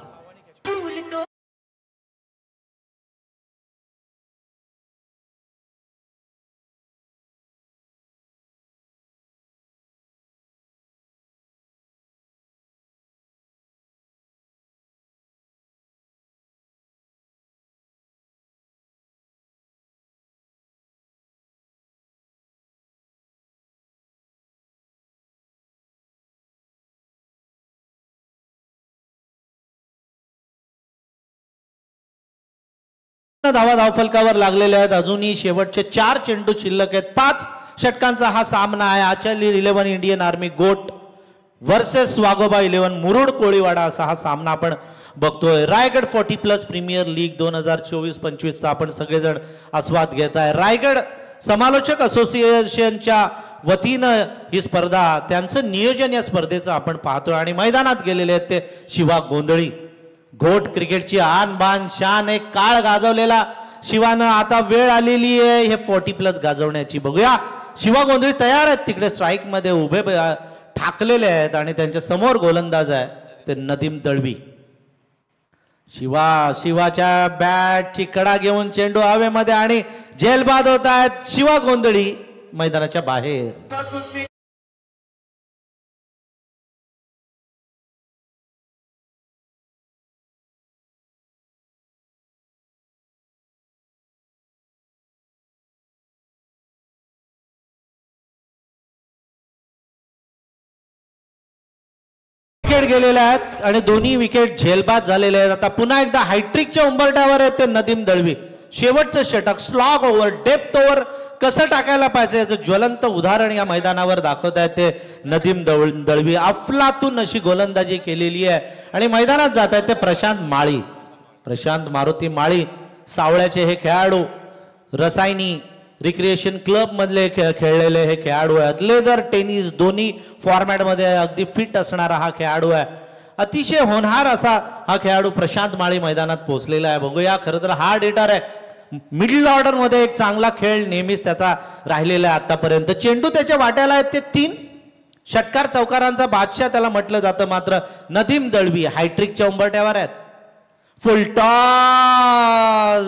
धावफलकावर लागलेले आहेत. अजूनही शेवटचे 4 चेंडू शिल्लक आहेत. 5 षटकांचा हा सामना आहे. आचार्य 11 इंडियन आर्मी गोट वर्सेस वाघोबा 11 मुरुड कोळीवाडा असा हा सामना आपण बघतोय. रायगड 40+ प्रीमियर लीग 2024-25 चा आपण सगळेजण आस्वाद घेत आहे. रायगड समालोचक असोसिएशनच्या वतीनं ही स्पर्धा, त्यांचं नियोजन या स्पर्धेचं आपण पाहतोय आणि मैदानात गेलेले आहेत ते शिवा गोंधळी. घोट क्रिकेटची आन बान शान, एक काळ गाजवलेला शिवानं आता वेळ आलेली आहे हे 40+ गाजवण्याची. बघूया शिवा गोंधळी तयार आहेत, तिकडे स्ट्राईक मध्ये उभे ठाकलेले आहेत आणि त्यांच्या समोर गोलंदाज आहे ते नदीम दळवी. शिवाच्या बॅटची कडा घेऊन चेंडू हवेमध्ये आणि जेलबाद होत आहेत. शिवा गोंधळी मैदानाच्या बाहेर. विकेट गेलेल्या आहेत आणि दोन्ही विकेट झेलबाद झालेले आहेत. आता पुन्हा एकदा हायट्रिकच्या उंबरठ्यावर आहेत ते नदीम दळवी. शेवटचं षटक स्लॉग ओव्हर, डेप्थ ओव्हर कसं टाकायला पाहिजे याचं ज्वलंत उदाहरण या मैदानावर दाखवत आहेत ते नदीम दळवी. अफलातून अशी गोलंदाजी केलेली आहे आणि मैदानात जात आहेत ते प्रशांत मारुती माळी. सावळ्याचे हे खेळाडू रसायनी रिक्रिएशन क्लब मधले खेळलेले हे खेळाडू आहेत. लेदर टेनिस दोन्ही फॉर्मॅटमध्ये अगदी फिट असणारा हा खेळाडू आहे. अतिशय होनहार असा हा खेळाडू प्रशांत माळी मैदानात पोहोचलेला आहे. बघूया, खरं तर हार्ड हिटर आहे. मिडल ऑर्डर मध्ये एक चांगला खेळ नेहमीच त्याचा राहिलेला आहे आतापर्यंत. चेंडू त्याच्या वाट्याला आहेत ते 3 षटकार चौकारांचा बादशाह त्याला म्हटलं जातं. मात्र नदीम दळवी हायट्रिकच्या उंबरठ्यावर आहेत. फुलटॉस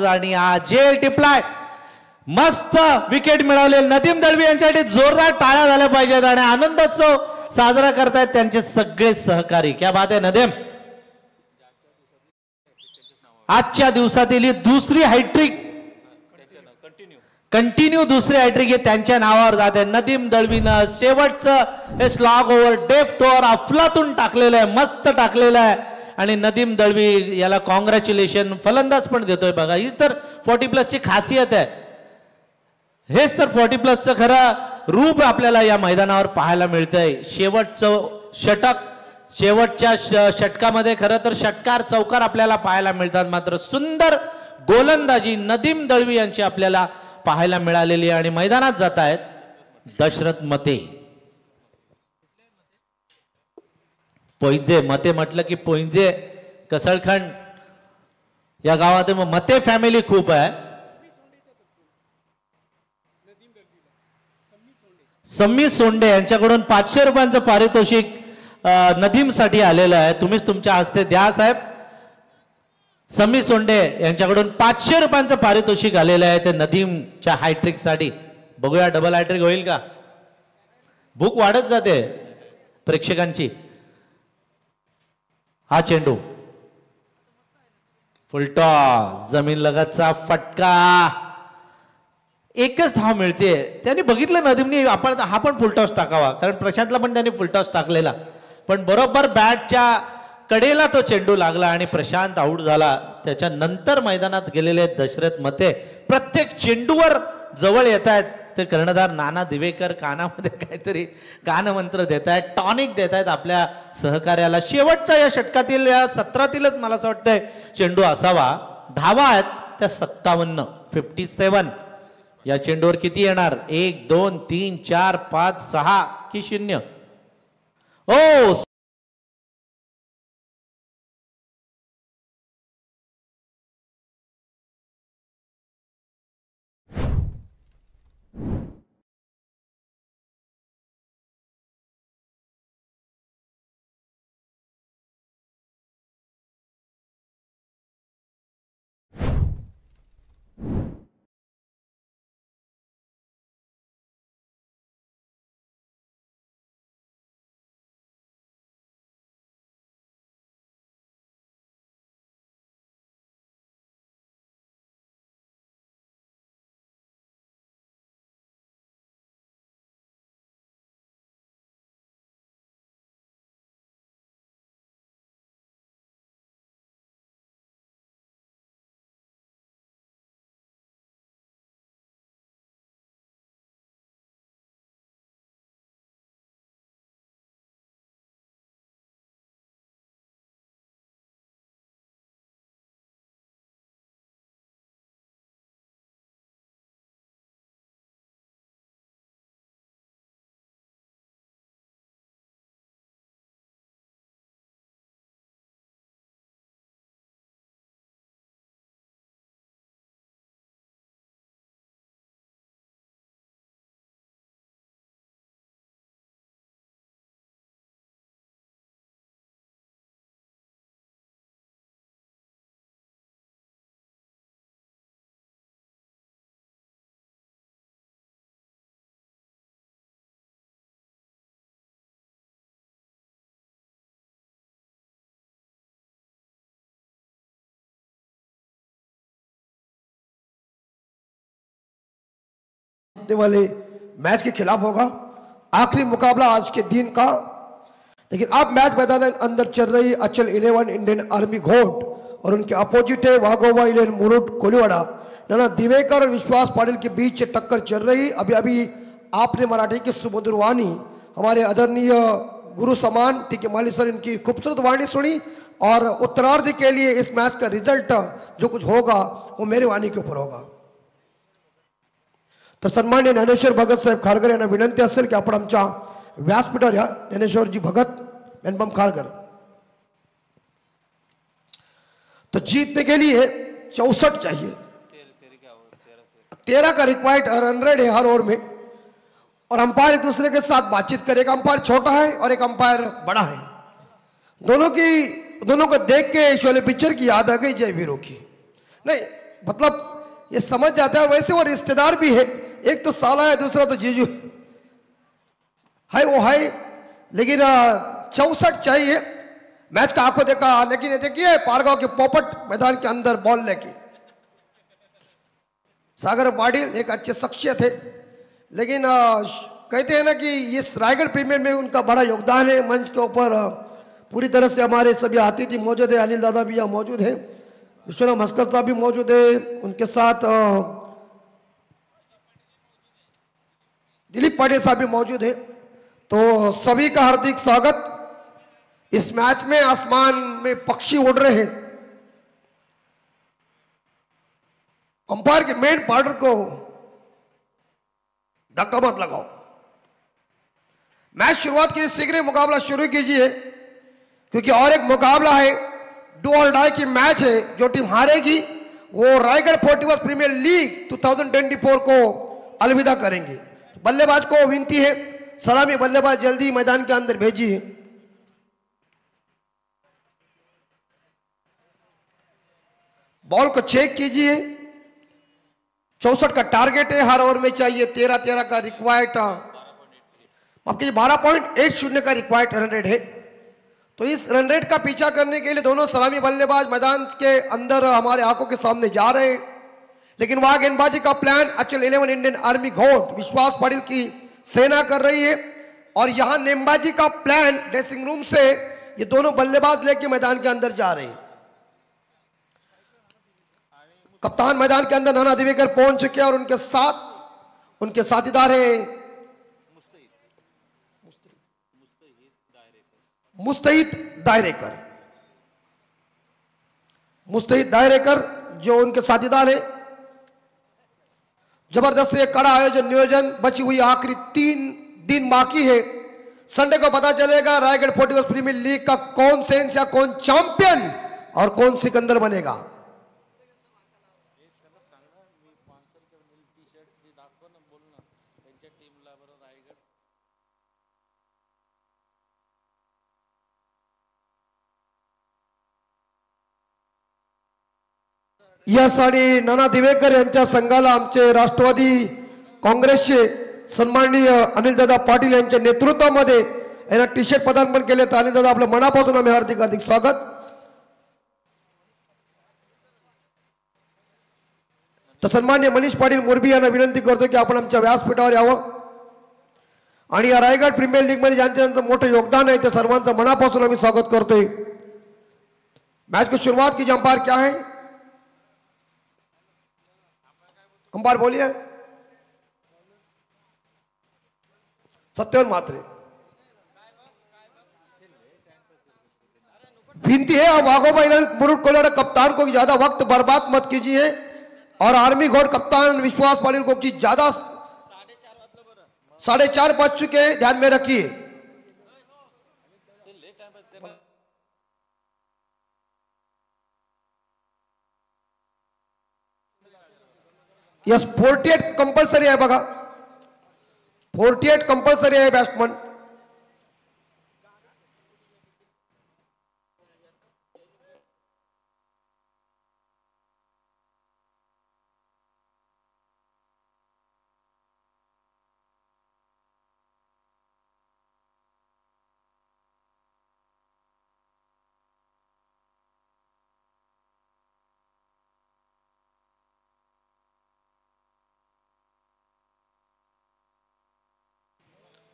आणि जेल टिपलाय. मस्त विकेट मिळवले नदीम दळवी यांच्यासाठी जोरदार टाळ्या झाल्या पाहिजेत आणि आनंदोत्सव साजरा करतायत त्यांचे सगळे सहकारी. क्या बात आहे नदीम. आजच्या दिवसातील ही दुसरी हायट्रिक, कंटिन्यू दुसरी हायट्रिक हे त्यांच्या नावावर जाते. नदीम दळवीनं शेवटचं हे स्लॉग ओव्हर, डेप्थ ओव्हर अफलातून टाकलेलं आहे, मस्त टाकलेलं आहे आणि नदीम दळवी याला कॉंग्रॅच्युलेशन. फलंदाज पण देतोय बघा. हीच तर 40+ ची खासियत आहे. हेच तर 40+ चं खरं रूप आपल्याला या मैदानावर पाहायला मिळतंय. शेवटचं षटक, शेवटच्या षटकामध्ये खरं तर षटकार चौकार आपल्याला पाहायला मिळतात. मात्र सुंदर गोलंदाजी नदीम दळवी यांची आपल्याला पाहायला मिळालेली आहे आणि मैदानात जात आहेत दशरथ मते. पोईजे मते म्हटलं की पोईजे कसळखंड या गावात मते फॅमिली खूप आहे. सम्मी सोंडे यांच्याकडून 500 रुपयांचं पारितोषिक नदीम साठी आलेलं आहे. तुम्हीच तुमच्या हस्ते द्या साहेब. सम्मी सोंडे यांच्याकडून 500 रुपयांचं पारितोषिक आलेलं आहे ते नदीमच्या हायट्रिक साठी. बघूया डबल हायट्रिक होईल का. भूक वाढत जाते प्रेक्षकांची. हा चेंडू फुलटॉस, जमीन लगतचा फटका. एकच धाव मिळते. त्यांनी बघितलं नदीमने आपण हा पण फुलटॉस टाकावा, कारण प्रशांतला पण त्यांनी फुलटॉस टाकलेला, पण बरोबर बॅटच्या कडेला तो चेंडू लागला आणि प्रशांत आऊट झाला. त्याच्यानंतर मैदानात गेलेले दशरथ मते प्रत्येक चेंडूवर जवळ येत आहेत. ते कर्णधार नाना दिवेकर कानामध्ये काहीतरी कानमंत्र देत आहेत, टॉनिक देत आहेत आपल्या सहकार्याला. शेवटच्या या षटकातील या सत्रातीलच मला असं वाटतंय चेंडू असावा. धावा आहेत त्या 57 या चेंडूवर किती येणार. 1 2 3 4 5 6 की 0. ओ जीतने वाले मैच के खिलाफ होगा। आखिरी मुकाबला आज के दिन का। लेकिन अब मैच मैदान अंदर चल रही अचल 11 इंडियन आर्मी घोट और उनके अपोजिट है वाघोबा 11 मुरुड कोलीवाड़ा। नाना दिवेकर और विश्वास पाटिल के बीच टक्कर चल रही। अभी अभी आपने मराठी की सुमधुर वाणी हमारे आदरणीय गुरु समान टीके माली सर इनकी खूबसूरत वाणी सुनी और उत्तरार्ध के लिए इस मैच का रिजल्ट जो कुछ होगा वो मेरी वाणी के ऊपर होगा। तर सन्मान्य ज्ञानेश्वर भगत साहेब खारकर यांना विनंती असेल की आपण आमच्या व्यासपीठावर या। ज्ञानेश्वरजी भगत एनबम खारकर। तो जीतने के लिए 64 चाहिए, 13 का रिक्वायर्ड रन रेट है हर ओवर में और अंपायर एक दूसरे के साथ बातचीत करेगा। अंपायर छोटा है और एक अंपायर बड़ा है। दोनों को देख के शोले पिक्चर की याद आ गई जय वीरों की। नहीं मतलब ये समझ जाता है। वैसे वो रिश्तेदार भी है, एक तो साला है दूसरा तो जीजू है वो है। लेकिन 64 चाहिए। मैच का आंखों देखा। लेकिन ये देखिए पारगांव के पोपट मैदान के अंदर बॉल लेके सागर पाटिल एक अच्छे शख्सियत है। लेकिन कहते हैं ना कि इस रायगढ़ प्रीमियर में उनका बड़ा योगदान है। मंच के ऊपर पूरी तरह से हमारे सभी अतिथि मौजूद है। अनिल दादा भी यहाँ मौजूद है, विश्वनाथ मस्कर साहब भी मौजूद है, उनके साथ दिलीप पाटिल साहब भी मौजूद है। तो सभी का हार्दिक स्वागत। इस मैच में आसमान में पक्षी उड़ रहे हैं। अंपायर के मेन पार्टनर को धक्का मत लगाओ। मैच शुरुआत की शीघ्र मुकाबला शुरू कीजिए क्योंकि और एक मुकाबला है, डू और डाई की मैच है। जो टीम हारेगी वो रायगढ़ 41 प्रीमियर लीग 2024 को अलविदा करेंगे। बल्लेबाज को विनती है सलामी बल्लेबाज जल्दी मैदान के अंदर भेजिए। बॉल को चेक कीजिए। 64 का टारगेट है, हर ओवर में चाहिए 13 का रिक्वायर्ड आपके 12.80 का रिक्वायर्ड रन रेट है। तो इस रन रेट का पीछा करने के लिए दोनों सलामी बल्लेबाज मैदान के अंदर हमारे आंखों के सामने जा रहे हैं। लेकिन वहां गेंदबाजी का प्लान अचल 11 इंडियन आर्मी घोट विश्वास पाटिल की सेना कर रही है और यहां नेमबाजी का प्लान ड्रेसिंग रूम से ये दोनों बल्लेबाज लेके मैदान के अंदर जा रहे हैं। कप्तान मैदान के अंदर नाना दिवेकर पहुंच चुके और उनके साथीदार है मुस्तैद दायरेकर जो उनके साथीदार है। जबरदस्त ये कड़ा आयोजन नियोजन। बची हुई आखिरी 3 दिन बाकी है। संडे को पता चलेगा रायगढ़ 41 प्रीमियर लीग का कौन सेंस या कौन चैंपियन और कौन सिकंदर बनेगा। यासाठी नाना दिवेकर यांच्या संघाला आमचे राष्ट्रवादी काँग्रेसचे सन्माननीय अनिलदादा पाटील यांच्या नेतृत्वामध्ये यांना टी शर्ट पदार्पण केले। तर अनिलदादा आपल्या मनापासून आम्ही हार्दिक हार्दिक स्वागत। तर सन्माननीय मनीष पाटील मोरबी यांना विनंती करतो की आपण आमच्या व्यासपीठावर यावं आणि या रायगड प्रीमियर लीग मध्ये ज्यांचं मोठं योगदान आहे त्या सर्वांचं मनापासून आम्ही स्वागत करतोय। मैच की शुरुआत कीजिए। अंपायर क्या है? अंपायर बोलिए। सत्यवन मात्रे। विनती है आप वाघोबा मुरुड कोलीवाड़ा कप्तान को ज्यादा वक्त बर्बाद मत कीजिए और आर्मी घोट कप्तान विश्वास पाटिल को कि ज्यादा 4:30 बज चुके हैं, ध्यान में रखिए। यस 48 कंपल्सरी आहे बघा। 48 कंपल्सरी आहे बॅट्समन।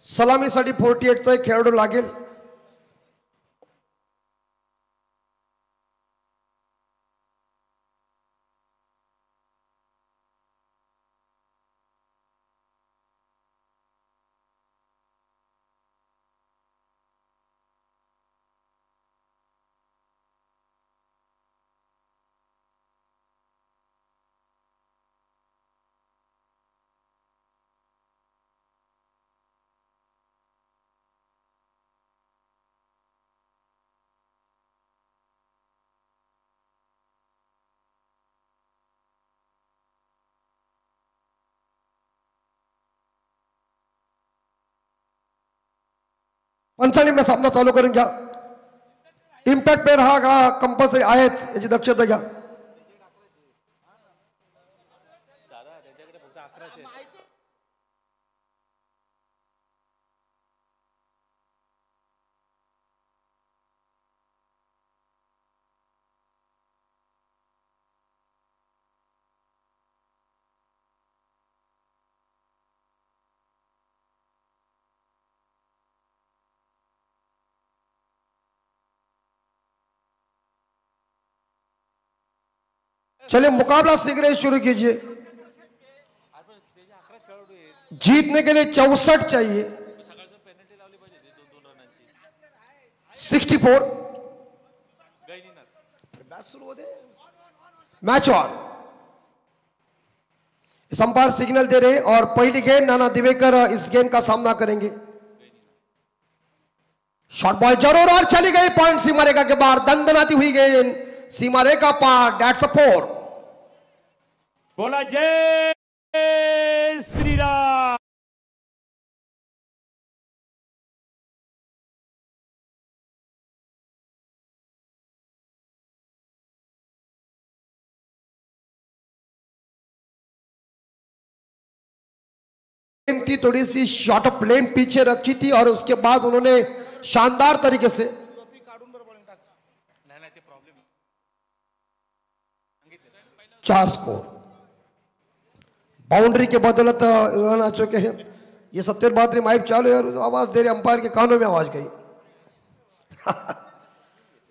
सलामीसाठी 48चा एक खेळाडू लागेल. पंचांनी सामना चालू करून घ्या. इम्पॅक्ट प्लेअर हा का कंपल्सरी आहेच याची दक्षता घ्या. चलिए मुकाबला शीघ्र शुरू कीजिए. जीतने के लिए 64 चाहिए. 64. Match on. इस अंपायर सिग्नल दे रहे और पहली गेंद नाना दिवेकर इस गेंद का सामना करेंगे. शॉर्ट बॉल जरूर और चली गई. पॉइंट सीमा रेखा के बाहर. दंदनाती हुई गेंद सीमा रेखा पार. डेट्स अ 4. बोला जय श्री राम. थी थोड़ी सी शॉर्ट ऑफ प्लेन पीछे रखी थी और उसके बाद उन्होंने शानदार तरीके से 4 स्कोर. बाउंड्री के बदौलत रन आ चुके हैं. ये 70 बहादुरी माइक चालू है और आवाज दे रहे अंपायर के कानों में आवाज गई.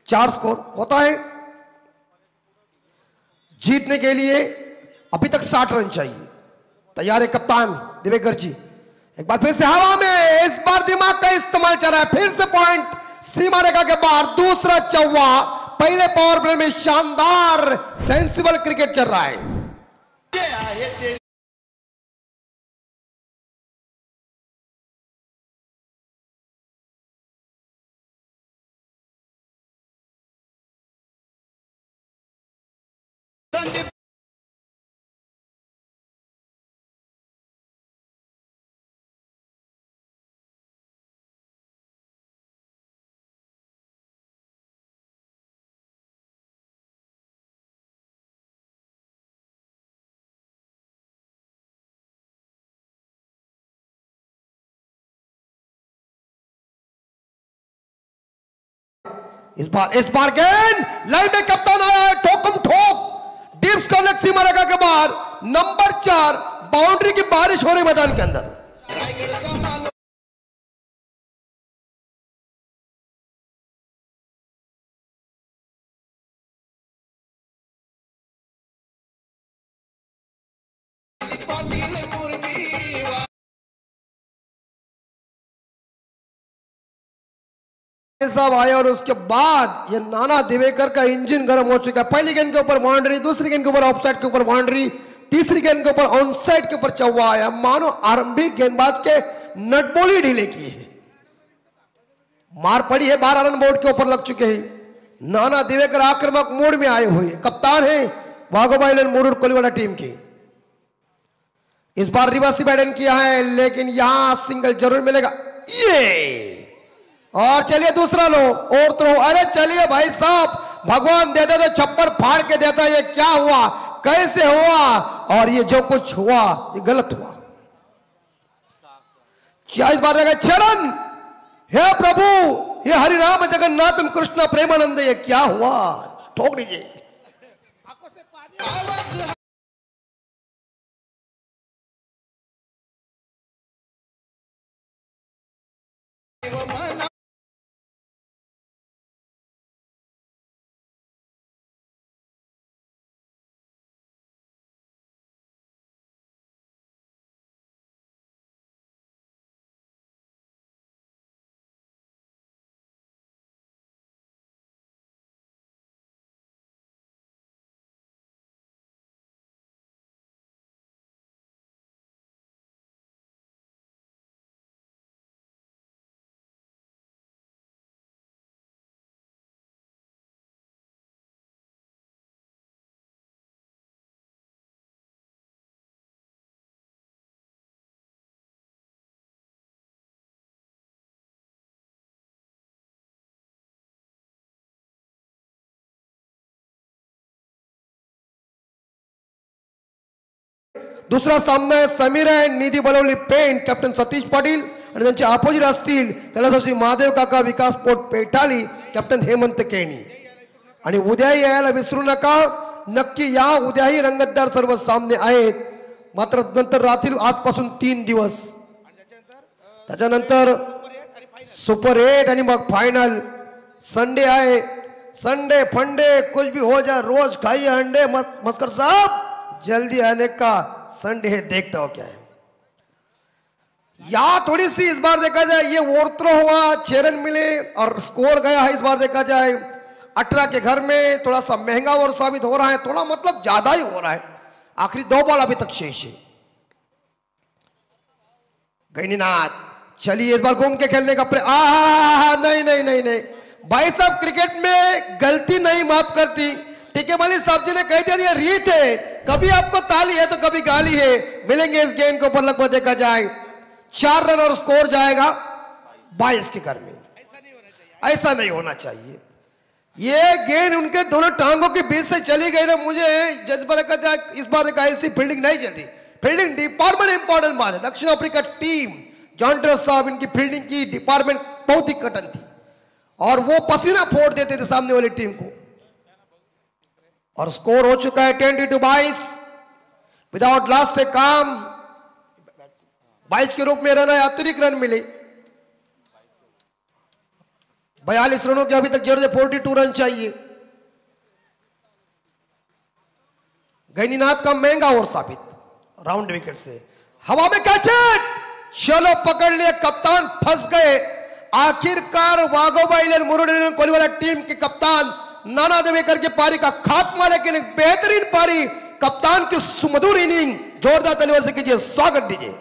4 स्कोर होता है. जीतने के लिए अभी तक 60 रन चाहिए. तैयार है कप्तान दिवेकर जी. एक बार फिर से हवा में. इस बार दिमाग का इस्तेमाल चल रहा है. फिर से पॉइंट सीमा रेखा के बाहर. दूसरा चौवा. पहले पावर प्ले में शानदार सेंसिबल क्रिकेट चल रहा है. इस बार गेंद लाइन में कप्तान आया है. ठोकम ठोक डीप्स कॉर्नर सीमा रेखा के बाहर. नंबर 4. बाउंड्री की बारिश हो रही मैदान के अंदर. साहब आए और उसके बाद ये नाना दिवेकर का इंजन गर्म हो चुका है. पहली गेंद के ऊपर बाउंड्री. दूसरी गेंद के ऊपर ऑफसाइड के ऊपर बाउंड्री. तीसरी गेंद के ऊपर ऑनसाइड के ऊपर चौवा आया. मानो आरंभिक गेंदबाज के नटबोली ढीले की है. मार पड़ी है. 12 रन बोर्ड के ऊपर लग चुके हैं. नाना दिवेकर आक्रामक मोड में आए हुए. कप्तान है वाघोबाई मुरुड कोलीवाड़ा टीम की. इस बार रिवर्स बैटिंग किया है लेकिन यहां सिंगल जरूर मिलेगा. ये और चलिए दूसरा लो और थ्रो. अरे चलिए भाई साहब. भगवान देता तो छप्पर फाड़ के देता. ये क्या हुआ, कैसे हुआ, और ये जो कुछ हुआ ये गलत हुआ. 40 बार रहेगा चरण. हे प्रभु, हे हरिराम जगन्नाथ कृष्ण प्रेमानंद, ये क्या हुआ. ठोक दीजिए. दुसरा सामना आहे समीर आहे निधी बनवली पेंट कॅप्टन सतीश पाटील आणि त्यांचे अपोजिट असतील कैलासवासी महादेव काका विकास पोट पेठाली कॅप्टन हेमंत केणी. आणि उद्याही यायला विसरू नका, नक्की या. उद्याही रंगतदार सर्व सामने आहेत. मात्र नंतर राहतील आजपासून 3 दिवस. त्याच्यानंतर सुपर 8 आणि मग फायनल. संडे आहे. संडे फंडे कुछ भी हो जाए रोज खाइए अंडे. मस्कर साहब जल्दी आने का संडे है, देखता हो क्या है. या थोड़ी सी इस बार देखा जाए ये ओवरथ्रो हुआ, चेरन मिले और स्कोर गया है. इस बार देखा जाए 18 के घर में थोड़ा सा महंगा और साबित हो रहा है, थोड़ा मतलब ज्यादा ही हो रहा है. आखिरी 2 बॉल अभी तक शेष है. गैनीनाथ चलिए इस बार घूम के खेलने का नहीं नहीं नहीं नहीं भाई साहब, क्रिकेट में गलती नहीं माफ करती. टीके मलिक साहब जी ने कह दिया ये रीत है, कभी आपको ताली है तो कभी गाली है. मिलेंगे इस गेंद को पर लगभग देखा जाए 4 रन और स्कोर जाएगा 22 के घर में. ऐसा नहीं होना चाहिए. ये गेंद उनके दोनों टांगों के बीच से चली गई ना, मुझे जज्बा लगा जाए इस बार एक ऐसी फील्डिंग नहीं चलती. फील्डिंग डिपार्टमेंट इंपॉर्टेंट बात है. दक्षिण अफ्रीका टीम जॉन्टर साहब इनकी फील्डिंग की डिपार्टमेंट बहुत ही कठिन थी और वो पसीना फोड़ देते थे सामने वाली टीम को. और स्कोर हो चुका है 22 विदाउट लास्ट से काम. 22 के रूप में रन है, अतिरिक्त रन मिले 42 रनों की अभी तक जरूरत है. 42 रन चाहिए. गैनीनाथ का महंगा और साबित राउंड विकेट से हवा में कैच. चलो पकड़ लिए, कप्तान फंस गए. आखिरकार वाघोबाई मुरुडे कोलीवाला टीम के कप्तान नाना देवेकर की पारी का खात्मा, लेकिन एक बेहतरीन पारी. कप्तान की सुमधुर इनिंग जोरदार तालियों से कीजिए स्वागत दीजिए.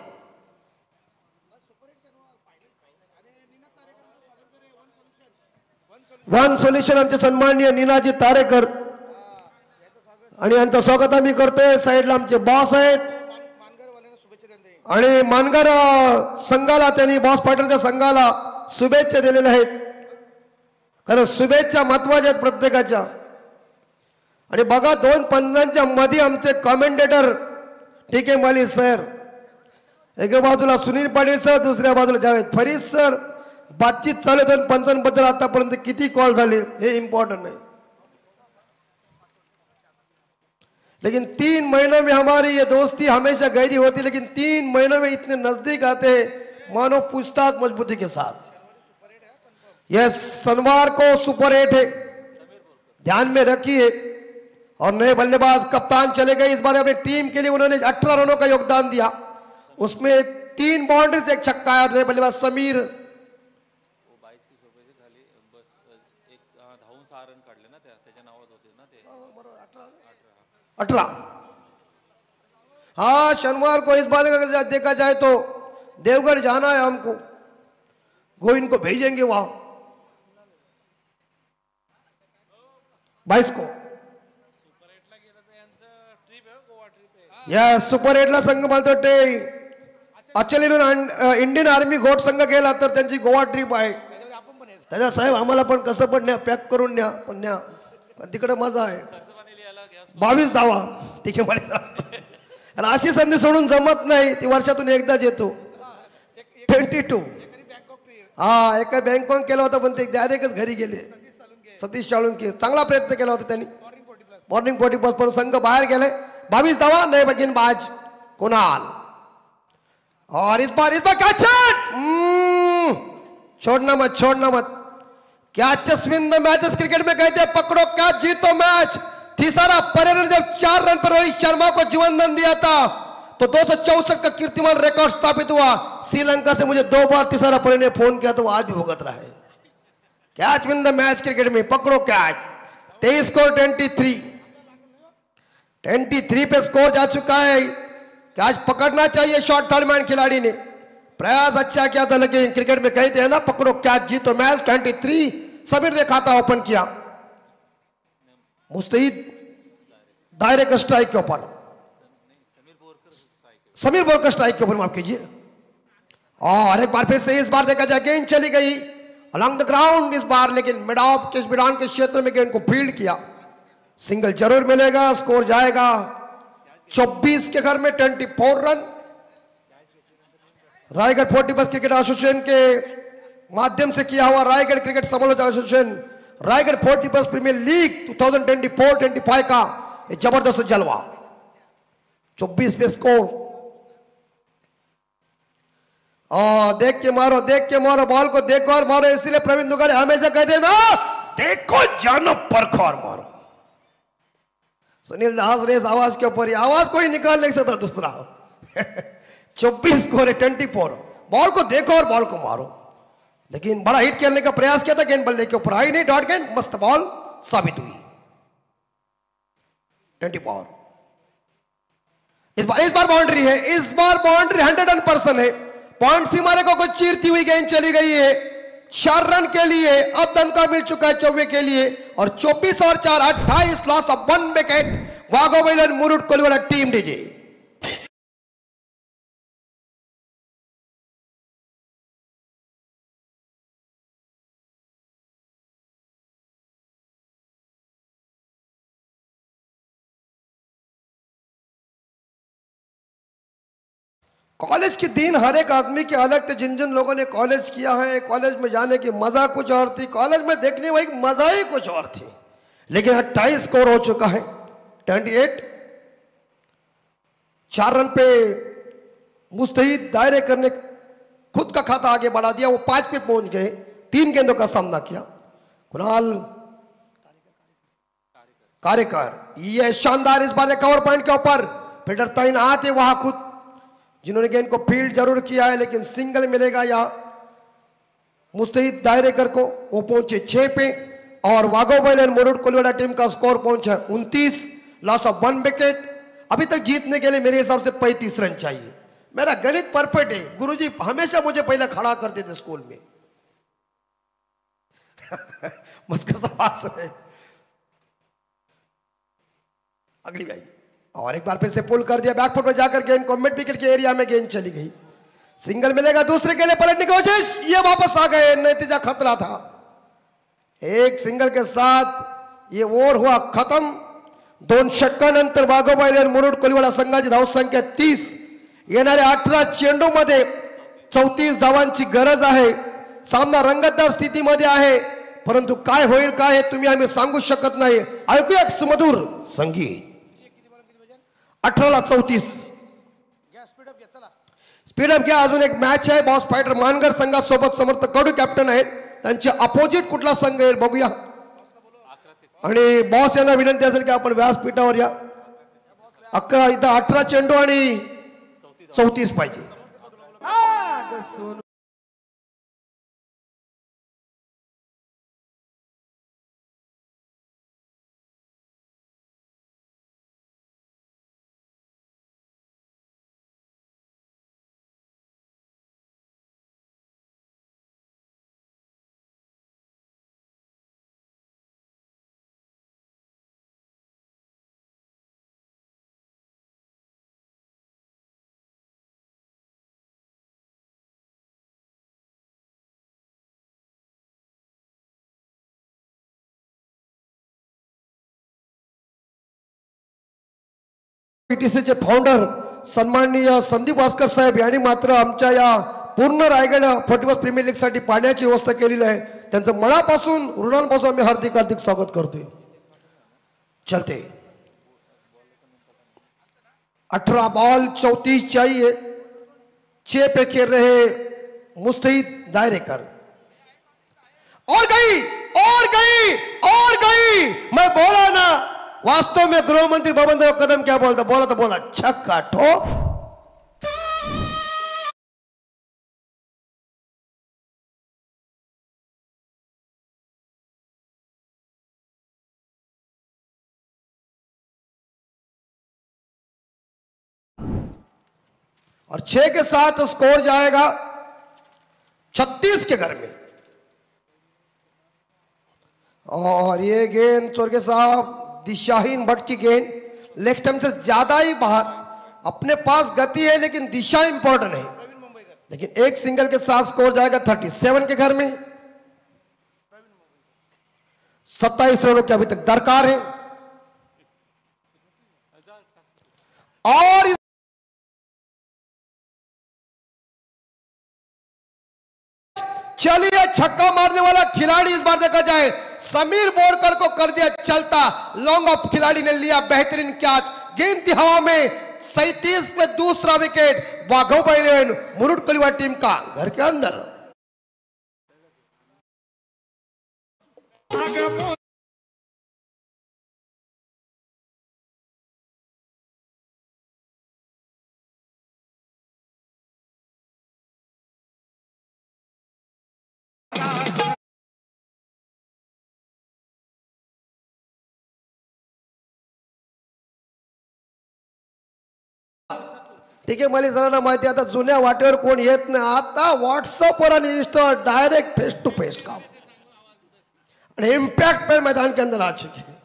वन सोल्युशन आमचे सन्माननीय नीनाजी तारेकर आणि यांचं स्वागत आम्ही करतोय. साईडला आमचे बॉस आहेत आणि मानगर संघाला त्यांनी बॉस फायटरच्या संघाला शुभेच्छा दिलेल्या आहेत. कारण शुभेच्छा महत्वाच्या आहेत प्रत्येकाच्या. आणि बघा 2 पंचांच्या मध्ये आमचे कमेंटेटर टीके माली सर, एका बाजूला सुनील पाटील सर, दुसऱ्या बाजूला जावेद फरीद सर. बातचीत चालू 2 पंचांबद्दल आतापर्यंत किती कॉल झाले हे इम्पॉर्टंट है. लेकिन 3 महीनों में हमारी ये दोस्ती हमेशा गहरी होती, लेकिन 3 महीनों में इतने नजदीक आते हैं मानो पूछताछ मजबूती के साथ. यस, शनिवार को सुपर 8 है, ध्यान में रखिए. और नए बल्लेबाज कप्तान चले गए. इस बार अपनी टीम के लिए उन्होंने 18 रनों का योगदान दिया. उसमें 3 बाउंड्रीज 1 छक्का है. और नए बल्लेबाज समीर 18. हाँ, शनिवार को इस बार अगर देखा जाए तो देवगढ़ जाना है हमको, गोविंद को भेजेंगे वहां 22 को. या सुपर 8 ला संघ बोलतो ते अचलीन इंडियन आर्मी घोट संघ गेला तर त्यांची गोवा ट्रिप आहे. त्याच्या साहेब आम्हाला पण कसं पण न्या, पॅक करून न्या, पण न्या, तिकडे मजा आहे. 22 धावा तिथे मला अशी संधी सोडून जमत नाही. ती वर्षातून एकदाच येतो. 22 हा एका बँकॉक केला होता पण ते डायरेक्टच घरी गेले. सतीश चाळुंके चांगला प्रयत्न केला होता त्यांनी. मॉर्निंग 40 पण संघ बाहेर गेले. 22 धावा नए बगेनबाज कुणाल. और इस बार कैच. छोड़ना मत. Catches win the matches. Cricket में कहते हैं पकड़ो कैच जीतो मैच. तीसरा परे ने जब 4 रन पर रोहित शर्मा को जीवनदान दिया था तो 264 का कीर्तिमान रिकॉर्ड स्थापित हुआ. श्रीलंका से मुझे 2 बार तीसरा परे ने फोन किया तो वो आज भी भुगत रहा है. Catch win the match cricket में पकड़ो कैच. 23 स्कोर 23 पे स्कोर जा चुका है. कैच पकड़ना चाहिए शॉर्ट थर्ड मैन खिलाड़ी ने. प्रयास अच्छा किया था लेकिन क्रिकेट में कहते हैं ना पकड़ो कैच जीतो मैच. 23 समीर ने खाता ओपन किया. मुस्तैद दायरे का स्ट्राइक के ऊपर, समीर बोरकर स्ट्राइक के ऊपर माफ कीजिए. और एक बार फिर से इस बार देखा जाए गेंद चली गई अलॉन्ग द ग्राउंड इस बार, लेकिन मिड ऑफ के मैदान के क्षेत्र में गेंद को फील्ड किया. सिंगल जरूर मिलेगा. स्कोर जाएगा 24 के घर में 24 रन। रायगढ़ 40+ क्रिकेट एसोसिएशन के माध्यम से किया हुआ रायगढ़ क्रिकेट समालोचक एसोसिएशन रायगढ़ 40+ प्रीमियर लीग 2024-25 का ये जबरदस्त जलवा। 24 पे स्कोर। देख के मारो बॉल को देखो और मारो, इसलिए प्रवीण दुगाड़े हमेशा कहते ना, देखो जानो परखो और मारो। सुनील दास रेस आवाज के ऊपर, आवाज कोई निकाल नहीं सकता दूसरा। 24 स्कोर है 24। बॉल को देखो और बॉल को मारो। लेकिन बड़ा हिट खेलने का प्रयास किया था, गेंद बल्ले के ऊपर आई नहीं, डॉट गेंद मस्त बॉल साबित हुई। 24। इस बार बाउंड्री है, इस बार बाउंड्री 100% है। पॉइंट सीमारे को कुछ चीरती हुई गेंद चली गई है 4 रन के लिए। अब दनका मिल चुका है 24 के लिए और 24 और 4 28 लॉस ऑफ 1 विकेट। वाघोबैलन Murud Koliwada team DJ. College के दिन हर एक आदमी के अलग थे। जिन जिन लोगों ने कॉलेज किया है, कॉलेज में जाने की मजा कुछ और थी, कॉलेज में देखने वही मजा ही कुछ और थी। लेकिन 28 स्कोर हो चुका है 28। 4 रन पे मुस्तैद दायरे करने खुद का खाता आगे बढ़ा दिया। वो 5 पे पहुंच गए, 3 गेंदों का सामना किया। कुणाल कार्यकर ये शानदार इस बार कवर पॉइंट के ऊपर फील्डर तैनात है वहां खुद, जिन्होंने गेंद को फील्ड जरूर किया है, लेकिन सिंगल मिलेगा या मुस्तैद दायरेकर को। वो पहुंचे 6 पे और वाघोबैलन मुरुड कोलीवाड़ा टीम का स्कोर पहुंचा 29 लॉस ऑफ 1 विकेट। अभी तक जीतने के लिए मेरे हिसाब से 35 रन चाहिए। मेरा गणित परफेक्ट है। गुरुजी हमेशा मुझे पहले खड़ा करते थे स्कूल में। अगली बाई और एक बार फिर से पुल कर दिया, बैकफुट पर जाकर गेंद को मिड विकेट के एरिया में गेंद चली गई। सिंगल मिलेगा दूसरे के लिए पलटने की कोशिश, ये वापस आ गए। नतीजा खतरा था। एक सिंगल के साथ ये ओव्हर हुआ खत्म। 2 षटकानंतर वाघोबैलन मुरुड कोलीवाड़ा संघाची धावसंख्या 30। येणाऱ्या 18 चेंडूमध्ये 34 धावांची गरज आहे। सामना रंगतदार स्थितीमध्ये आहे, परंतु काय होईल काय हे तुम्ही आम्ही सांगू शकत नाही। ऐकूया सुमधुर संगीत। 18 ला 34। स्पीडअप घ्या। अजून एक मॅच आहे। बॉस फायटर मानगर संघासोबत समर्थ कडू कॅप्टन आहेत। त्यांचे अपोजिट कुठला संघ येईल बघूया। आणि बॉस यांना विनंती असेल की आपण व्यासपीठावर या। 11 इथं 18 चेंडू आणि 34 पाहिजे। पीटीसीचे फाउंडर सन्माननीय संदीप भास्कर साहेब यांनी मात्र आमच्या या पूर्ण रायगड 40+ प्रीमियर लीग साठी पाण्याची व्यवस्था केलेली आहे। त्यांचं मनापासून ऋणांपासून आम्ही हार्दिक स्वागत करतोय। चलते 18 बॉल 34 चाहिए। 6 पे खेल रहे मुस्तैद दायरेकर। और गई और गई और गई। मैं बोला ना, वास्तव में गृह मंत्री बबनराव कदम क्या बोलता, बोला तो बोला छक्का ठोक। और 6 के साथ स्कोर जाएगा 36 के घर में। और ये गेंद स्वर्गीय साहब दिशाहीन भट्ट की गेंद लेग स्टंप से ज्यादा ही बाहर। अपने पास गति है लेकिन दिशा इंपॉर्टेंट है। लेकिन एक सिंगल के साथ स्कोर जाएगा 37 के घर में। 27 रनों की अभी तक दरकार है। और चलिए छक्का मारने वाला खिलाड़ी इस बार देखा जाए समीर बोरकर को कर दिया चलता। लॉन्ग ऑफ खिलाड़ी ने लिया बेहतरीन कैच, गेंद थी हवा में। 37 में दूसरा विकेट वाघोबा 11 मुरुड कलिवा टीम का घर के अंदर। ठीक आहे, मला जरा माहिती आता जुन्या वाटेवर कोण येत नाही, आता व्हॉट्सअपवर आणि इंस्टावर डायरेक्ट फेस टू फेस काम और इम्पैक्ट पे मैदान के अंदर आ चुके हैं।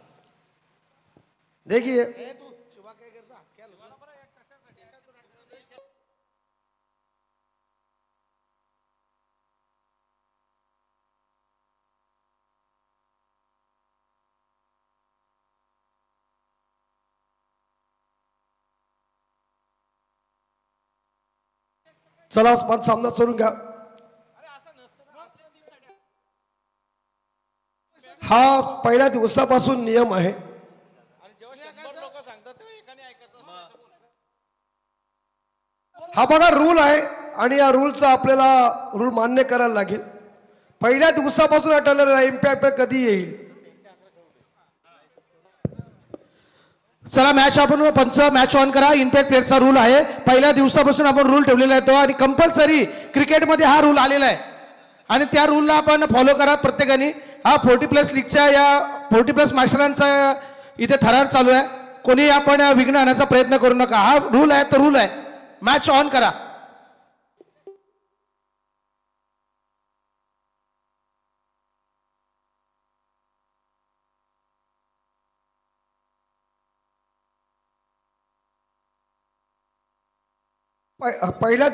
देखिए चला स्पर्धा सामना करून घ्या। हा पहिल्या दिवसापासून नियम आहे। हा बघा रूल आहे आणि या रूलचा आपल्याला रूल मान्य करायला लागेल। पहिल्या दिवसापासून अटलेला इम्पॅक्ट कधी येईल। चला मॅच आपण पंच मॅच ऑन करा। इम्पॅक्ट प्लेअरचा रूल आहे, पहिल्या दिवसापासून आपण रूल ठेवलेला आहे तो, आणि कंपल्सरी क्रिकेटमध्ये हा रूल आलेला आहे आणि त्या रूलला आपण फॉलो करा प्रत्येकाने। हा 40+ लीगच्या या 40+ मास्टरांचा इथे थरार चालू आहे, कोणी आपण विघ्न आणण्याचा प्रयत्न करू नका। हा रूल आहे तर रूल आहे, मॅच ऑन करा। पहिल्या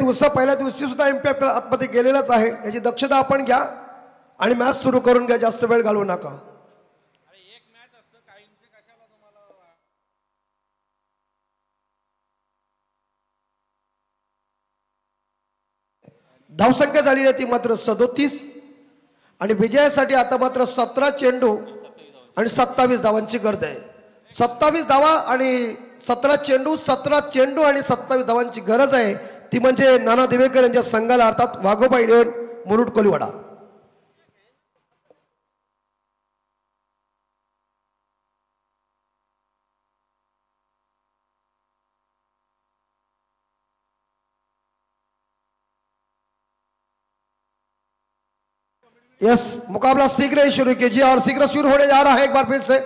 दिवशी सुद्धा इम्पॅक्ट आतमध्ये गेलेलाच आहे, याची दक्षता आपण घ्या आणि मॅच सुरू करून घ्या, जास्त वेळ घालवू नका। धावसंख्या झाली आहे ती मात्र 37 आणि विजयासाठी आता मात्र 17 चेंडू आणि 27 धावांची गरज आहे। 27 धावा आणि 17 चेंडू आणि 27 धावांची गरज आहे, ती म्हणजे नाना दिवेकर यांच्या संघाला अर्थात वाघोबा 11 मुरुड कोलिवाडा। यस, मुकाबला शीघ्र ही शुरू कीजिए और शीघ्र शुरू होने जा रहा है एक बार फिर से।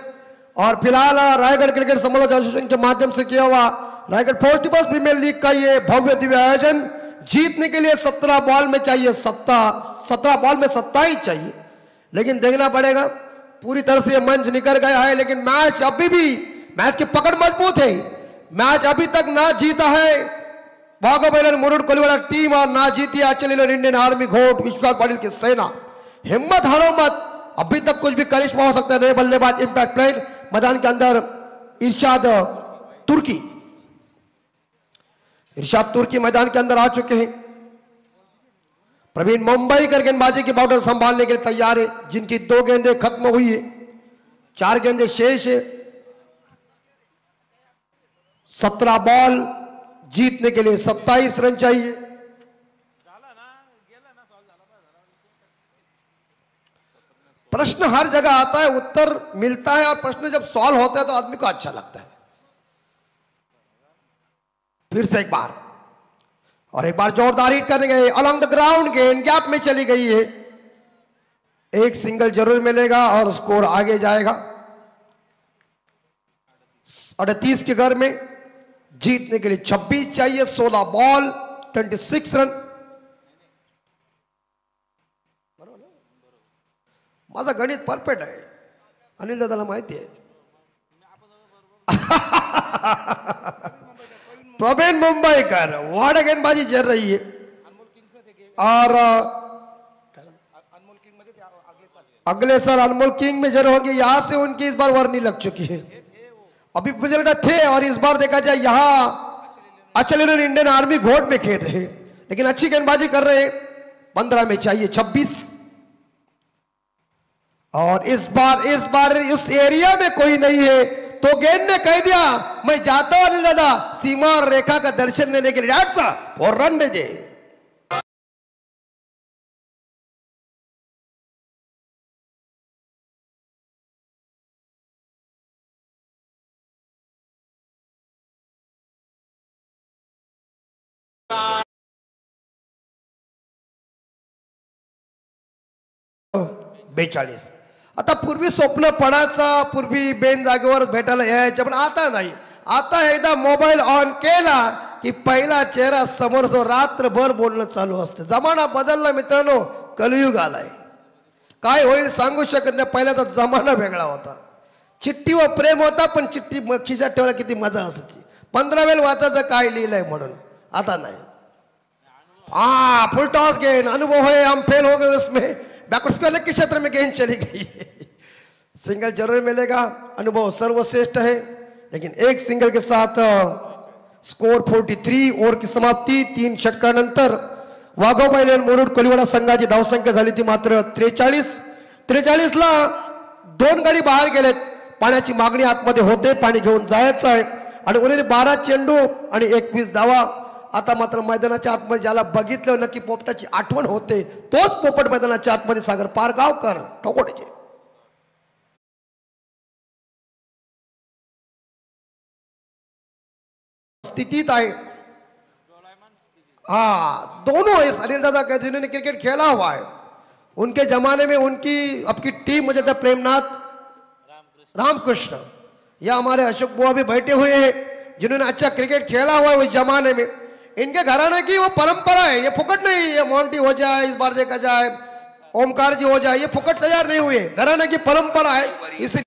और फिलहाल रायगढ़ क्रिकेट समालोचन एसोसिएशन के माध्यम से किया हुआ रायगढ़ 40+ प्रीमियर लीग का ये भव्य दिव्य आयोजन जीतने के लिए 17 बॉल में चाहिए 17 बॉल में 27 चाहिए, लेकिन देखना पड़ेगा। पूरी तरह से मंच निकल गया है, लेकिन मैच अभी भी मैच की पकड़ मजबूत है। मैच अभी तक ना जीता है वाघोबा मुरुड कोलिवाडा टीम और ना जीती अचल इंडियन आर्मी घोट विश्वास पाटिल की सेना। हिम्मत हारो मत, अभी तक कुछ भी करिश्मा हो सकता है। नए बल्लेबाज इम्पैक्ट प्लेयर मैदान के अंदर इरशाद तुर्की मैदान के अंदर आ चुके हैं। प्रवीण मुंबई कर गेंदबाजी की बाउंड्री संभालने के लिए तैयार है, जिनकी 2 गेंदें खत्म हुई है, 4 गेंदें शेष है। 17 बॉल जीतने के लिए 27 रन चाहिए। प्रश्न हर जगह आता है, उत्तर मिलता है, और प्रश्न जब सॉल्व होता है तो आदमी को अच्छा लगता है। फिर से एक बार और एक बार जोरदार हिट करने गए अलॉन्ग द ग्राउंड, गेंद गैप में चली गई है। एक सिंगल जरूर मिलेगा और स्कोर आगे जाएगा। 38 के घर में जीतने के लिए 26 चाहिए। 16 बॉल 26 रन। माझा गणित परफेक्ट आहे, अनिल दादाला माहिती आहे। प्रवीण मुंबईकर वाड़ गेंदबाजी चल रही है और अगले साल अनमोल किंग में जरूर होंगे। यहां से उनकी इस बार वर्नी लग चुकी है, अभी मुझे लगा थे, और इस बार देखा जाए यहाँ अच्छा इन्होंने इंडियन आर्मी घोट में खेल रहे, लेकिन अच्छी गेंदबाजी कर रहे हैं। 15 में चाहिए 26। और इस बार उस एरिया में कोई नहीं है, तो गेंद ने कह दिया मैं जाता हूं अनिल दादा सीमा और रेखा का दर्शन लेने के लिए। और रन दे। बेचाळीस। आता पूर्वी स्वप्न पडायचा, पूर्वी बेन जागेवर भेटायला यायचं, पण आता नाही। आता एकदा मोबाईल ऑन केला की पहिला चेहरा समोर जो रात्रभर बोलणं चालू असतं। जमाना बदलला मित्रांनो, कलियुग आलाय। काय होईल सांगू शकत नाही। पहिल्याचा जमाना वेगळा होता, चिठ्ठीवर प्रेम होता, पण चिठ्ठी खिशात ठेवायला किती मजा असायची। 15 वेळ वाचायचं काय लिहिलंय म्हणून, आता नाही। फुल टॉस गेंद, अनुभव है, हम फेल हो गए उसमें, बैकवर्ड स्क्वायर के क्षेत्र में गेंद चली गई। सिंगल जरूर मिलेगा, अनुभव सर्वश्रेष्ठ है, लेकिन एक सिंगल के साथ स्कोर 43। ओव्हर की समाप्ती 3 षटकानंतर वाघोबा इलेव्हन मुरुड कोलिवाडा संघाची धावसंख्या झाली ती मात्र 43। 43 ला 2 गडी बाहेर गेलेत। पाण्याची मागणी आतमध्ये होते, पाणी घेऊन जायचं आहे आणि उरलेले 12 चेंडू आणि 21 धावा। आता मात्र मैदानाच्या आतमध्ये ज्याला बघितलं नक्की पोपटाची आठवण होते, तोच पोपट मैदानाच्या आतमध्ये सागर पारगावकर ठोकोडेचे। स्थितीत आहे। दोनों इस अनिल दादा के जिन्होंने क्रिकेट खेला हुआ है, उनके जमाने में उनकी आपकी टीम मुझे तो प्रेमनाथ रामकृष्ण, या हमारे अशोक बुआ भी बैठे हुए हैं जिन्होंने अच्छा क्रिकेट खेला हुआ है उस जमाने में। इनके घराने की वो परंपरा है, ये फुकट नहीं। ये मोंटी हो जाए, इस बार देखा जाए ओमकार जी हो जाए, ये फुकट तैयार नहीं हुए, घराने की परंपरा है। इस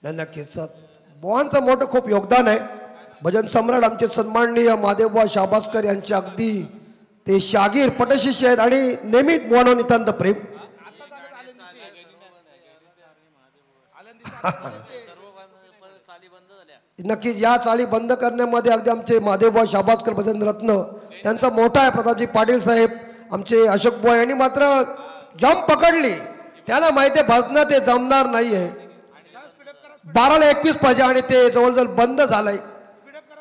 नक्कीच बुवांचं मोठं खूप योगदान आहे। भजन सम्राट आमचे सन्माननीय महादेवबुवा शाबासकर यांचे अगदी ते शागीर पटशिष्य आहेत आणि नेहमीच बुवांवर नितांत प्रेम। नक्कीच या चाली बंद करण्यामध्ये अगदी आमचे महादेवबुवा शाबासकर भजन रत्न त्यांचा मोठा आहे। प्रतापजी पाटील साहेब आमचे अशोक बुवा यांनी मात्र जम पकडली, त्याला माहिती आहे भजनात ते जमणार नाहीये। 12 ला 21 पाहिजे आणि ते जवळजवळ बंद झालंय।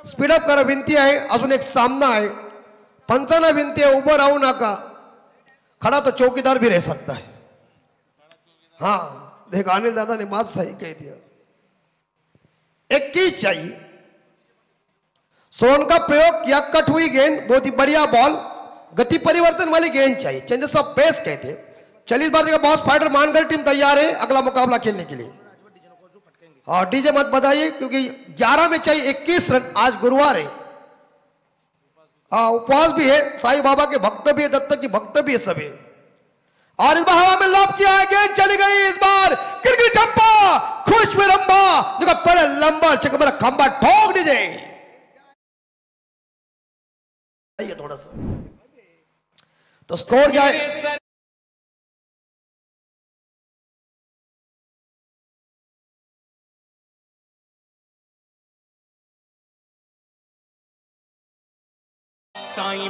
स्पीडअप करा विनंती आहे, अजून एक सामना आहे। पंचांना विनंती आहे उभं राहू नका, खड़ा तो चौकीदार भी रह सकता है। हाँ देख अनिल दादा ने बात सही कह दिया। 21 चाहिए। सोन का प्रयोग या कट हुई गेंद, बहुत ही बढ़िया बॉल, गति परिवर्तन वाली गेंद चाहिए, चेंजेस ऑफ पेस कहते हैं। 40 बार का बॉस फाइटर मानकर टीम तैयार है अगला मुकाबला खेलने के लिए। और डीजे मत बताइए क्योंकि 11 में चाहिए 21 रन। आज गुरुवार है, उपवास भी है, साईं बाबा के भक्त भी है, दत्त की भक्त भी है सभी। और इस बार हवा में लॉब किया है, गेंद चली गई। इस बार गिरगिट चंपा खुश में रंबा जो बड़ा लंबा चकबरा खंबा ठोक दीजिए। थोड़ा सा तो स्कोर जाए साईं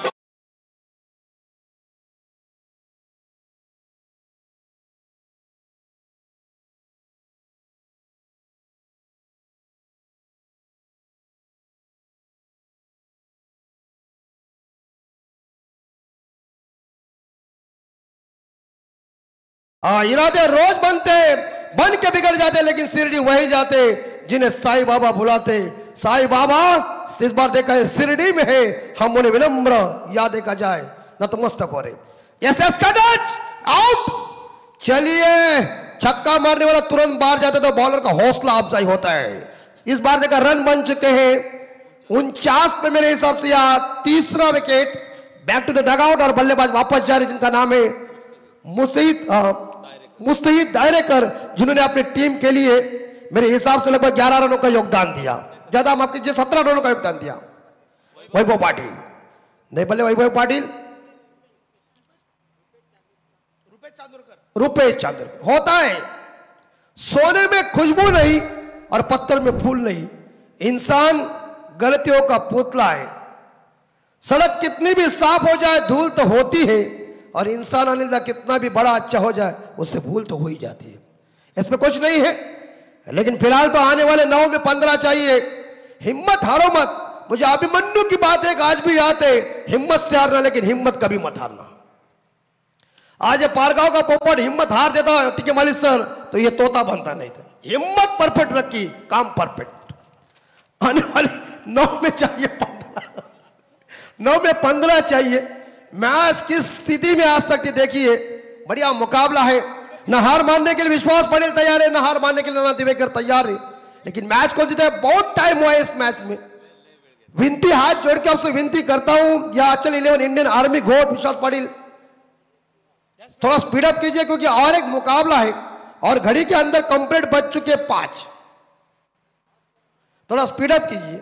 इरादे रोज बनते, बन के बिगड़ जाते, लेकिन शिरडी वही जाते जिन्हें साईं बाबा बुलाते। साईं बाबा इस बार देखा है शिरडी में है, हम उन्हें विनम्र याद देखा जाए, नतमस्तक हो रहे। Yes yes cadets out. चलिए, छक्का मारने वाला तुरंत बाहर जाता तो बॉलर का हौसला अफजाई होता है। इस बार देखा रन बन चुके हैं 49 पे मेरे हिसाब से, या तीसरा wicket. Back to the dugout और बल्लेबाज वापस जा रहे जिनका नाम है मुस्तहीद दायरेकर, जिन्होंने अपनी टीम के लिए मेरे हिसाब से लगभग 11 रनों का योगदान दिया, ज्यादा माफ कीजिए 17 रनों का योगदान दिया। वैभव पाटिल नहीं बल्ले, वैभव पाटिल, रुपेश चांदोरकर। होता है सोने में खुशबू नहीं और पत्थर में फूल नहीं, इंसान गलतियों का पुतला है। सड़क कितनी भी साफ हो जाए धूल तो होती है, और इंसान अनिंदा कितना भी बड़ा अच्छा हो जाए उससे भूल तो हो ही जाती है, इसमें कुछ नहीं है। लेकिन फिलहाल तो आने वाले 9 में 15 चाहिए। हिम्मत हारो मत। मुझे अभिमन्यु की बात एक आज भी याद है, हिम्मत से हारना लेकिन हिम्मत कभी मत हारना। आज पारगांव का पोपट हिम्मत हार देता टीके मालिक सर तो ये तोता बनता नहीं था। हिम्मत परफेक्ट रखी, काम परफेक्ट। आने वाले 9 में चाहिए 15, 9 में 15 चाहिए। मैच किस स्थिति में आ सकती देखिए, बढ़िया मुकाबला है। न हार मानने के लिए विश्वास पटेल तैयार है, न हार मानने के लिए नाना दिवेकर तैयार है, लेकिन मैच को जीता है। बहुत टाइम हुआ है इस मैच में। विनती हाथ जोड़ के आपसे विनती करता हूं, या अचल 11 इंडियन आर्मी घोट विश्वास पाटिल थोड़ा स्पीड अप कीजिए, क्योंकि और एक मुकाबला है और घड़ी के अंदर कंप्लीट बच चुके 5। थोड़ा स्पीड अप कीजिए।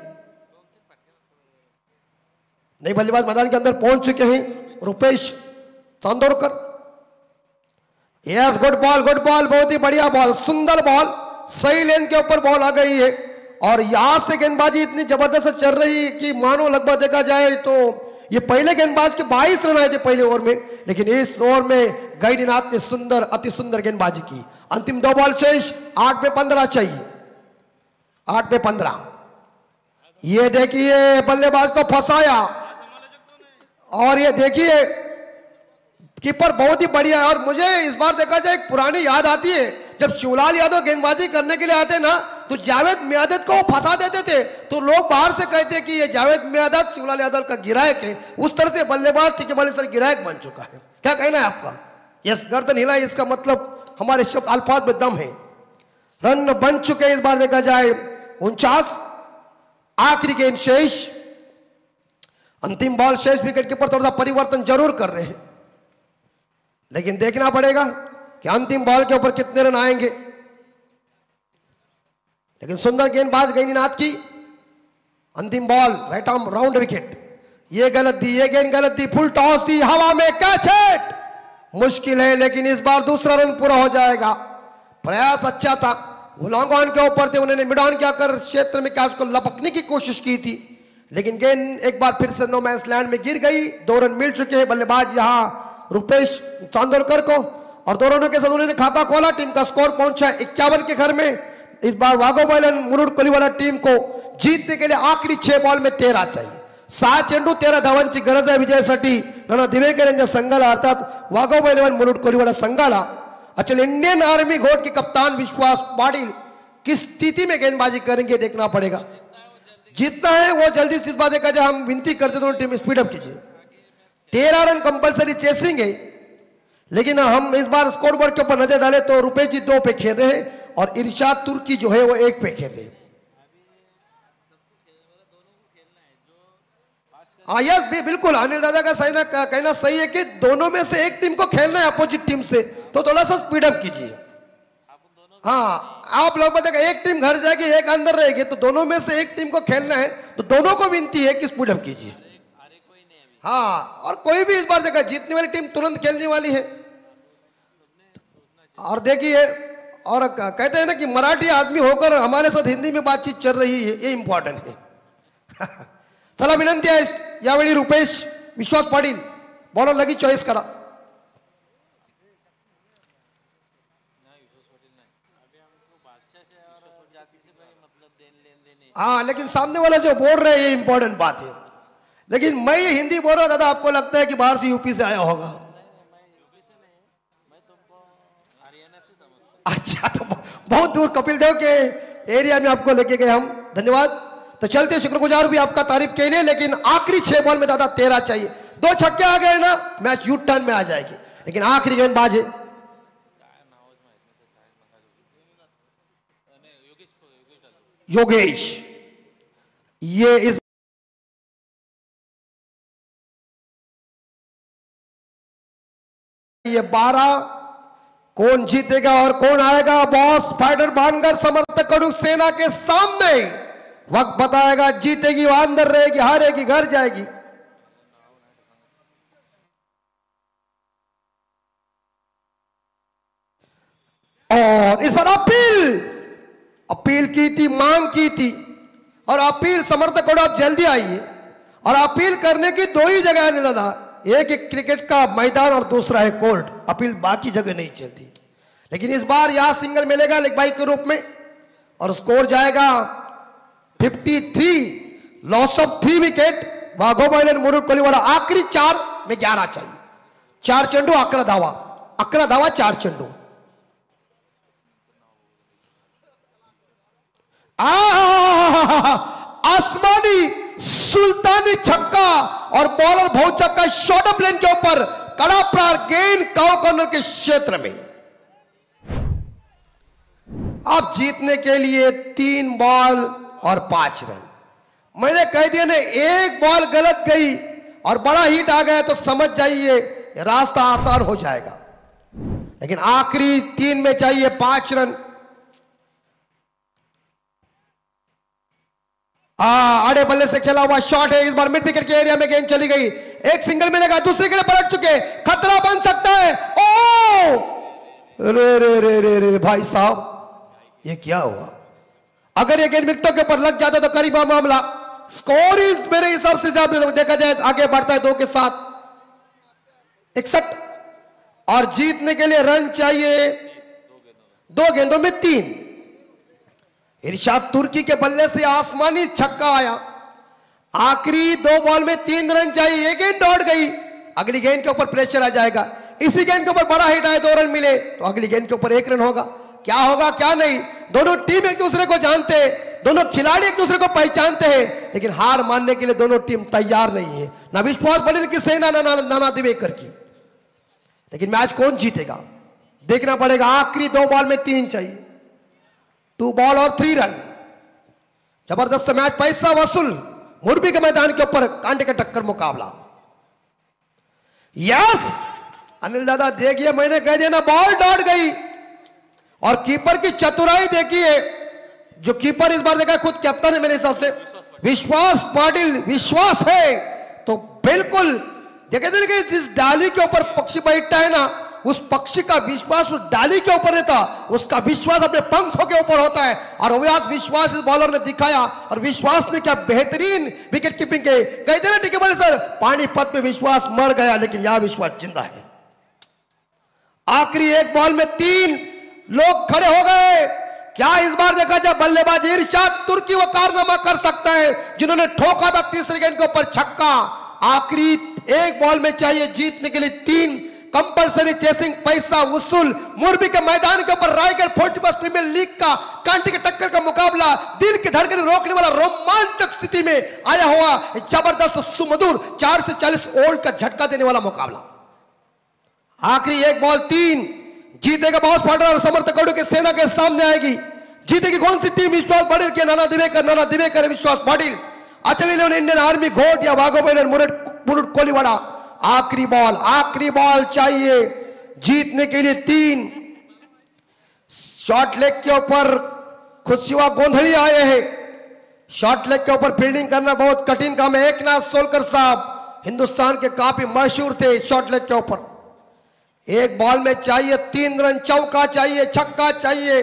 नई बल्लेबाज मैदान के अंदर पहुंच चुके हैं Rupesh Chandorkar. Yes, good ball, good ball, बहुत ही बढ़िया बॉल, सुंदर बॉल, सही लेन के ऊपर बॉल आ गई है। और यहां से गेंदबाजी इतनी जबरदस्त चल रही है कि मानो लगभग देखा जाए तो ये पहले गेंदबाज के 22 रन आए थे पहले ओवर में, लेकिन इस ओवर में गैरीनाथ ने सुंदर, अति सुंदर गेंदबाजी की। अंतिम 2 बॉल शेष, 8 में 15 चाहिए, 8 में 15। ये देखिए बल्लेबाज को फंसाया, और ये देखिए कीपर बहुत ही बढ़िया है। और मुझे इस बार देखा जाए एक पुरानी याद आती है, जब शिवलाल यादव गेंदबाजी करने के लिए आते ना तो जावेद मियादत को फंसा देते थे, तो लोग बाहर से कहते कि ये जावेद मियादत शिवलाल यादव का गिरायक है। उस तरह से बल्लेबाज टीके मालिक सर गिरायक बन चुका है। क्या कहना है आपका? यस, गर्दन हिलाई, इसका मतलब हमारे शब्द अल्फाज में दम है। रन बन चुके इस बार देखा जाए 49। आखिरी गेंद शेष, अंतिम बॉल शेष। विकेट कीपर थोड़ा सा परिवर्तन जरूर कर रहे हैं, लेकिन देखना पड़ेगा कि अंतिम बॉल के ऊपर कितने रन आएंगे। लेकिन सुंदर गेंदबाज गैनीनाथ की। अंतिम ball, right arm round wicket. ये गलत दी, ये गेंद गलत दी, फुल टॉस दी, हवा में कैच हिट। मुश्किल है, लेकिन इस बार दूसरा रन पूरा हो जाएगा। प्रयास अच्छा था, वो लॉन्ग ऑन के ऊपर थे, उन्होंने मिड ऑन क्या कर क्षेत्र में कैच को लपकने की कोशिश की थी, लेकिन गेंद एक बार फिर से नो मैंस लैंड में गिर गई। 2 रन मिल चुके हैं बल्लेबाज यहाँ रुपेश चांदोरकर को, और 2 रनों के साथ उन्होंने खाता खोला। टीम का स्कोर पहुंचा 51 के घर में। इस बार वाघोबाइलन मुरुड कोलीवाला टीम को जीतने के लिए आखिरी 6 बॉल में 13 चाहिए। 6 चेंडू 13 धावांची गरज आहे विजयासाठी। नाना दिवेकर यांच्या संघाला, अर्थात वाघोबाइलन मुरुड कोलीवाला संघाला अचल इंडियन आर्मी घोट के कप्तान विश्वास पाटिल किस स्थिति में गेंदबाजी करेंगे देखना पड़ेगा। जीतना है वो जल्दी से इस बात देखा जाए। हम विनती करते दोनों टीम स्पीड अप कीजिए। 13 रन कंपलसरी चेसिंग है, लेकिन हम इस बार स्कोर बोर्ड के ऊपर नजर डाले तो रुपेश जी 2 पे खेल रहे हैं और इरशाद तुर्की जो है वो 1 पे खेल रहे हैं। यस भी बिल्कुल, अनिल दादा का सही ना कहना सही है कि दोनों में से एक टीम को खेलना है अपोजिट टीम से, तो थोड़ा सा स्पीड अप कीजिए। हाँ, आप लोग बताएगा एक टीम घर जाएगी एक अंदर रहेगी, तो दोनों में से एक टीम को खेलना है, तो दोनों को विनती है कि स्पीड अप कीजिए। हाँ, और कोई भी इस बार देखा जीतने वाली टीम तुरंत खेलने वाली है। और देखिए, और कहते हैं ना कि मराठी आदमी होकर हमारे साथ हिंदी में बातचीत चल रही है, ये इंपॉर्टेंट है। चला विनंती आहे यावेळी रुपेश विश्वास पाटील बॉलर लगी चॉईस करा। हाँ, लेकिन सामने वाला जो बोल रहे हैं ये इंपॉर्टेंट बात है। लेकिन मैं ये हिंदी बोल रहा था, आपको लगता है कि बाहर से यूपी से आया होगा। अच्छा, तो बहुत दूर कपिल देव के एरिया में आपको लेके गए हम, धन्यवाद। तो चलते शुक्रगुजार भी आपका तारीफ के लिए, लेकिन आखिरी 6 बॉल में दादा 13 चाहिए। 2 छक्के आ गए ना, मैच यू टर्न में आ जाएगी, लेकिन आखिरी गेंदबाज है योगेश। ये इस ये 12 कौन जीतेगा और कौन आएगा? बॉस फाइटर बानगर समर्थक कड़ू सेना के सामने वक्त बताएगा। जीतेगी वो अंदर रहेगी, हारेगी घर जाएगी। और इस बार अपील की थी, मांग की थी, और अपील समर्थक कड़ू आप जल्दी आइए। और अपील करने की 2 ही जगह है दादा, एक क्रिकेट का मैदान और दूसरा है कोर्ट। अपील बाकी जगह नहीं चलती, लेकिन इस बार यहां सिंगल मिलेगा लेग बाई के रूप में, और स्कोर जाएगा 53, लॉस ऑफ 3 विकेट। वाघोबाइलन मुरुड कोलीवाड़ा। आखिरी 4 में 11 चाहिए। 4 चेंडू 11 धावा, 11 धावा 4 चेंडू। आसमानी सुल्तानी छक्का और बॉलर बहुत छक्का शॉर्ट ऑफ लेन के ऊपर, कड़ा प्रहार, गेंद काउ कॉर्नर के क्षेत्र में। अब जीतने के लिए 3 बॉल और 5 रन। मैंने कह दिया ना, 1 बॉल गलत गई और बड़ा हिट आ गया तो समझ जाइए रास्ता आसान हो जाएगा। लेकिन आखिरी 3 में चाहिए 5 रन। आड़े बल्ले से खेला हुआ शॉट है, इस बार मिड विकेट के एरिया में गेंद चली गई। एक सिंगल मिलेगा, दूसरे के लिए पलट चुके, खतरा बन सकता है। ओ रे रे रे रे रे भाई साहब, ये क्या हुआ? अगर ये गेंद विकेटों के ऊपर लग जाता तो करीबा मामला। स्कोर इस मेरे हिसाब से ज्यादा देखा जाए आगे बढ़ता है 2 के साथ 61, और जीतने के लिए रन चाहिए 2 गेंदों में 3। इरशाद तुर्की के बल्ले से आसमानी छक्का आया। आखिरी 2 बॉल में 3 रन चाहिए। ये गेंद दौड़ गई, अगली गेंद के ऊपर प्रेशर आ जाएगा। इसी गेंद के ऊपर बड़ा हिट आए, 2 रन मिले तो अगली गेंद के ऊपर 1 रन होगा। क्या होगा क्या नहीं, दोनों टीम एक दूसरे को जानते हैं, दोनों खिलाड़ी एक दूसरे को पहचानते हैं, लेकिन हार मानने के लिए दोनों टीम तैयार नहीं है। ना विश्वास पटेल की सेना, ना नाना दिवेकर की। लेकिन मैच कौन जीतेगा देखना पड़ेगा। आखिरी 2 बॉल में 3 चाहिए, 2 बॉल और 3 रन। जबरदस्त मैच, पैसा वसूल, मुरबी के मैदान के ऊपर कांटे का टक्कर मुकाबला। यस अनिल दादा देखिए, मैंने कह दिया ना, बॉल दौड़ गई और कीपर की चतुराई देखिए। जो कीपर इस बार देखा खुद कैप्टन है मेरे हिसाब से, विश्वास पाटिल। विश्वास है तो बिल्कुल देखते कि जिस डाली के ऊपर पक्षी बैठता है ना, उस पक्षी का विश्वास उस डाली के ऊपर रहता, उसका विश्वास अपने पंखों के ऊपर होता है। और वह विश्वास इस बॉलर ने दिखाया, और विश्वास ने क्या बेहतरीन विकेट कीपिंग के। कहते ना ठीक है बड़े सर, पानीपत में विश्वास मर गया लेकिन यह विश्वास जिंदा है। आखिरी 1 बॉल में 3 लोग खड़े हो गए। क्या इस बार देखा जाए बल्लेबाज इरशाद तुर्की वो कारनामा कर सकता है जिन्होंने ठोका था तीसरी गेंद के ऊपर छक्का। आखिरी 1 बॉल में चाहिए जीतने के लिए 3, कंपलसरी चेसिंग, पैसा वसूल। मुरबी के मैदान के ऊपर रायगढ़ 41 प्रीमियर लीग का कांटे के टक्कर का मुकाबला, दिल की धड़कन रोकने वाला रोमांचक स्थिति में आया हुआ जबरदस्त सुमधुर 4 से 40 ओल्ड का झटका देने वाला मुकाबला। आखिरी 1 बॉल 3 जीतेगा बॉस फाइटर और समर्थक कड़ू के सेना के सामने आएगी। जीतेगी कौन सी टीम? विश्वास पाटिल के नाना दिवेकर विश्वास पाटिल, अचल इलेवन इंडियन आर्मी घोट या वाघोबाइलन मुरुड कोलीवाड़ा। आखिरी बॉल चाहिए जीतने के लिए 3। शॉर्ट लेग के ऊपर खुशिवा गोंधली आए हैं। शॉर्ट लेग के ऊपर फील्डिंग करना बहुत कठिन काम है। एकनाथ सोलकर साहब हिंदुस्तान के काफी मशहूर थे शॉर्ट लेग के ऊपर। 1 बॉल में चाहिए 3 रन, चौका चाहिए, छक्का चाहिए।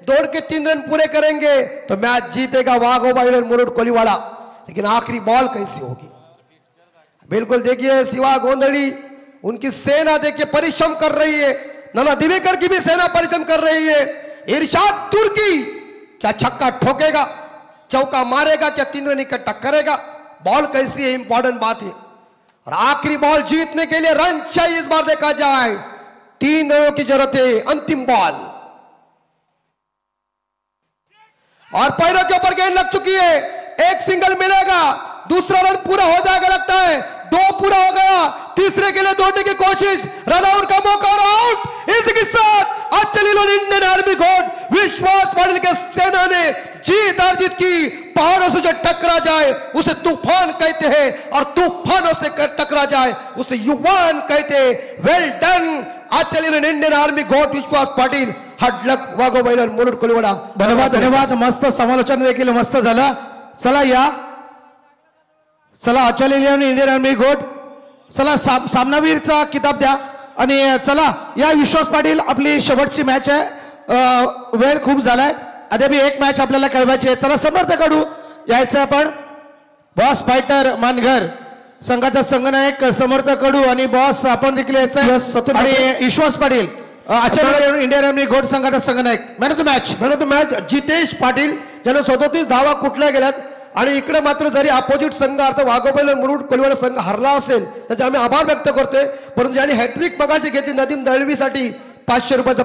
दौड़ के 3 रन पूरे करेंगे तो मैच जीतेगा वाघोबाइलन मुरुड कोलीवाड़ा। लेकिन आखिरी बॉल कैसी होगी? बिल्कुल देखिए, शिवा गोंधली उनकी सेना देखिए परिश्रम कर रही है। नाना दिवेकर की भी सेना परिश्रम कर रही है। इरशाद तुर्की क्या छक्का ठोकेगा, चौका मारेगा, क्या 3 रन इकट्ठा करेगा? बॉल कैसी है इंपॉर्टेंट बात है। और आखिरी बॉल जीतने के लिए रन चाहिए। इस बार देखा जाए 3 रनों की जरूरत है। अंतिम बॉल और पैरों के ऊपर गेंद लग चुकी है, एक सिंगल मिलेगा, दूसरा रन पूरा हो जाएगा लगता है, 2 पूरा हो गया, तीसरे के लिए दौड़ने की कोशिश, रन आउट का मौका और आउट। इसी के साथ आज चली लो इंडियन आर्मी घोट विश्वास पाटिल के सेना ने जीत हार जीत की। पहाड़ों से जो टकरा जाए उसे तूफान कहते हैं और तूफानों से टकरा जाए उसे युवान कहते हैं। वेल डन, आज चली लो इंडियन आर्मी घोट विश्वास पाटिल, हार्ड लक वाघो बैलन मुरुड कोलिवाडा। धन्यवाद धन्यवाद, मस्त समालोचन देखील मस्त झालं. चला या, चला आचार्य इंडियन आर्मी घोट, चला सामनावीरचा किताब द्या आणि चला या विश्वास पाटील आपली शेवटची मॅच आहे. वेळ खूप झालाय, अद्याप एक मॅच आपल्याला खेळवायची आहे. चला समर्थ कडू यायचं आपण, बॉस फायटर मानघर संघाचा संघनायक समर्थ कडू आणि बॉस आपण देखील यायचं आणि विश्वास पाटील आचार्य इंडियन आर्मी घोट संघाचा संघनायक. Man of the match Jitesh Patil ज्यानं 37 धावा कुठल्या गेल्यात आणि इकडे मात्र जरी अपोजिट संघ अर्थ वाघोबैल मुरुड कोलिवाडा संघ हरला असेल त्याचे आम्ही आभार व्यक्त करतोय. परंतु ज्यांनी हॅट्रिक मगाशी घेतली नदीम दळवीसाठी 500 रुपयाचा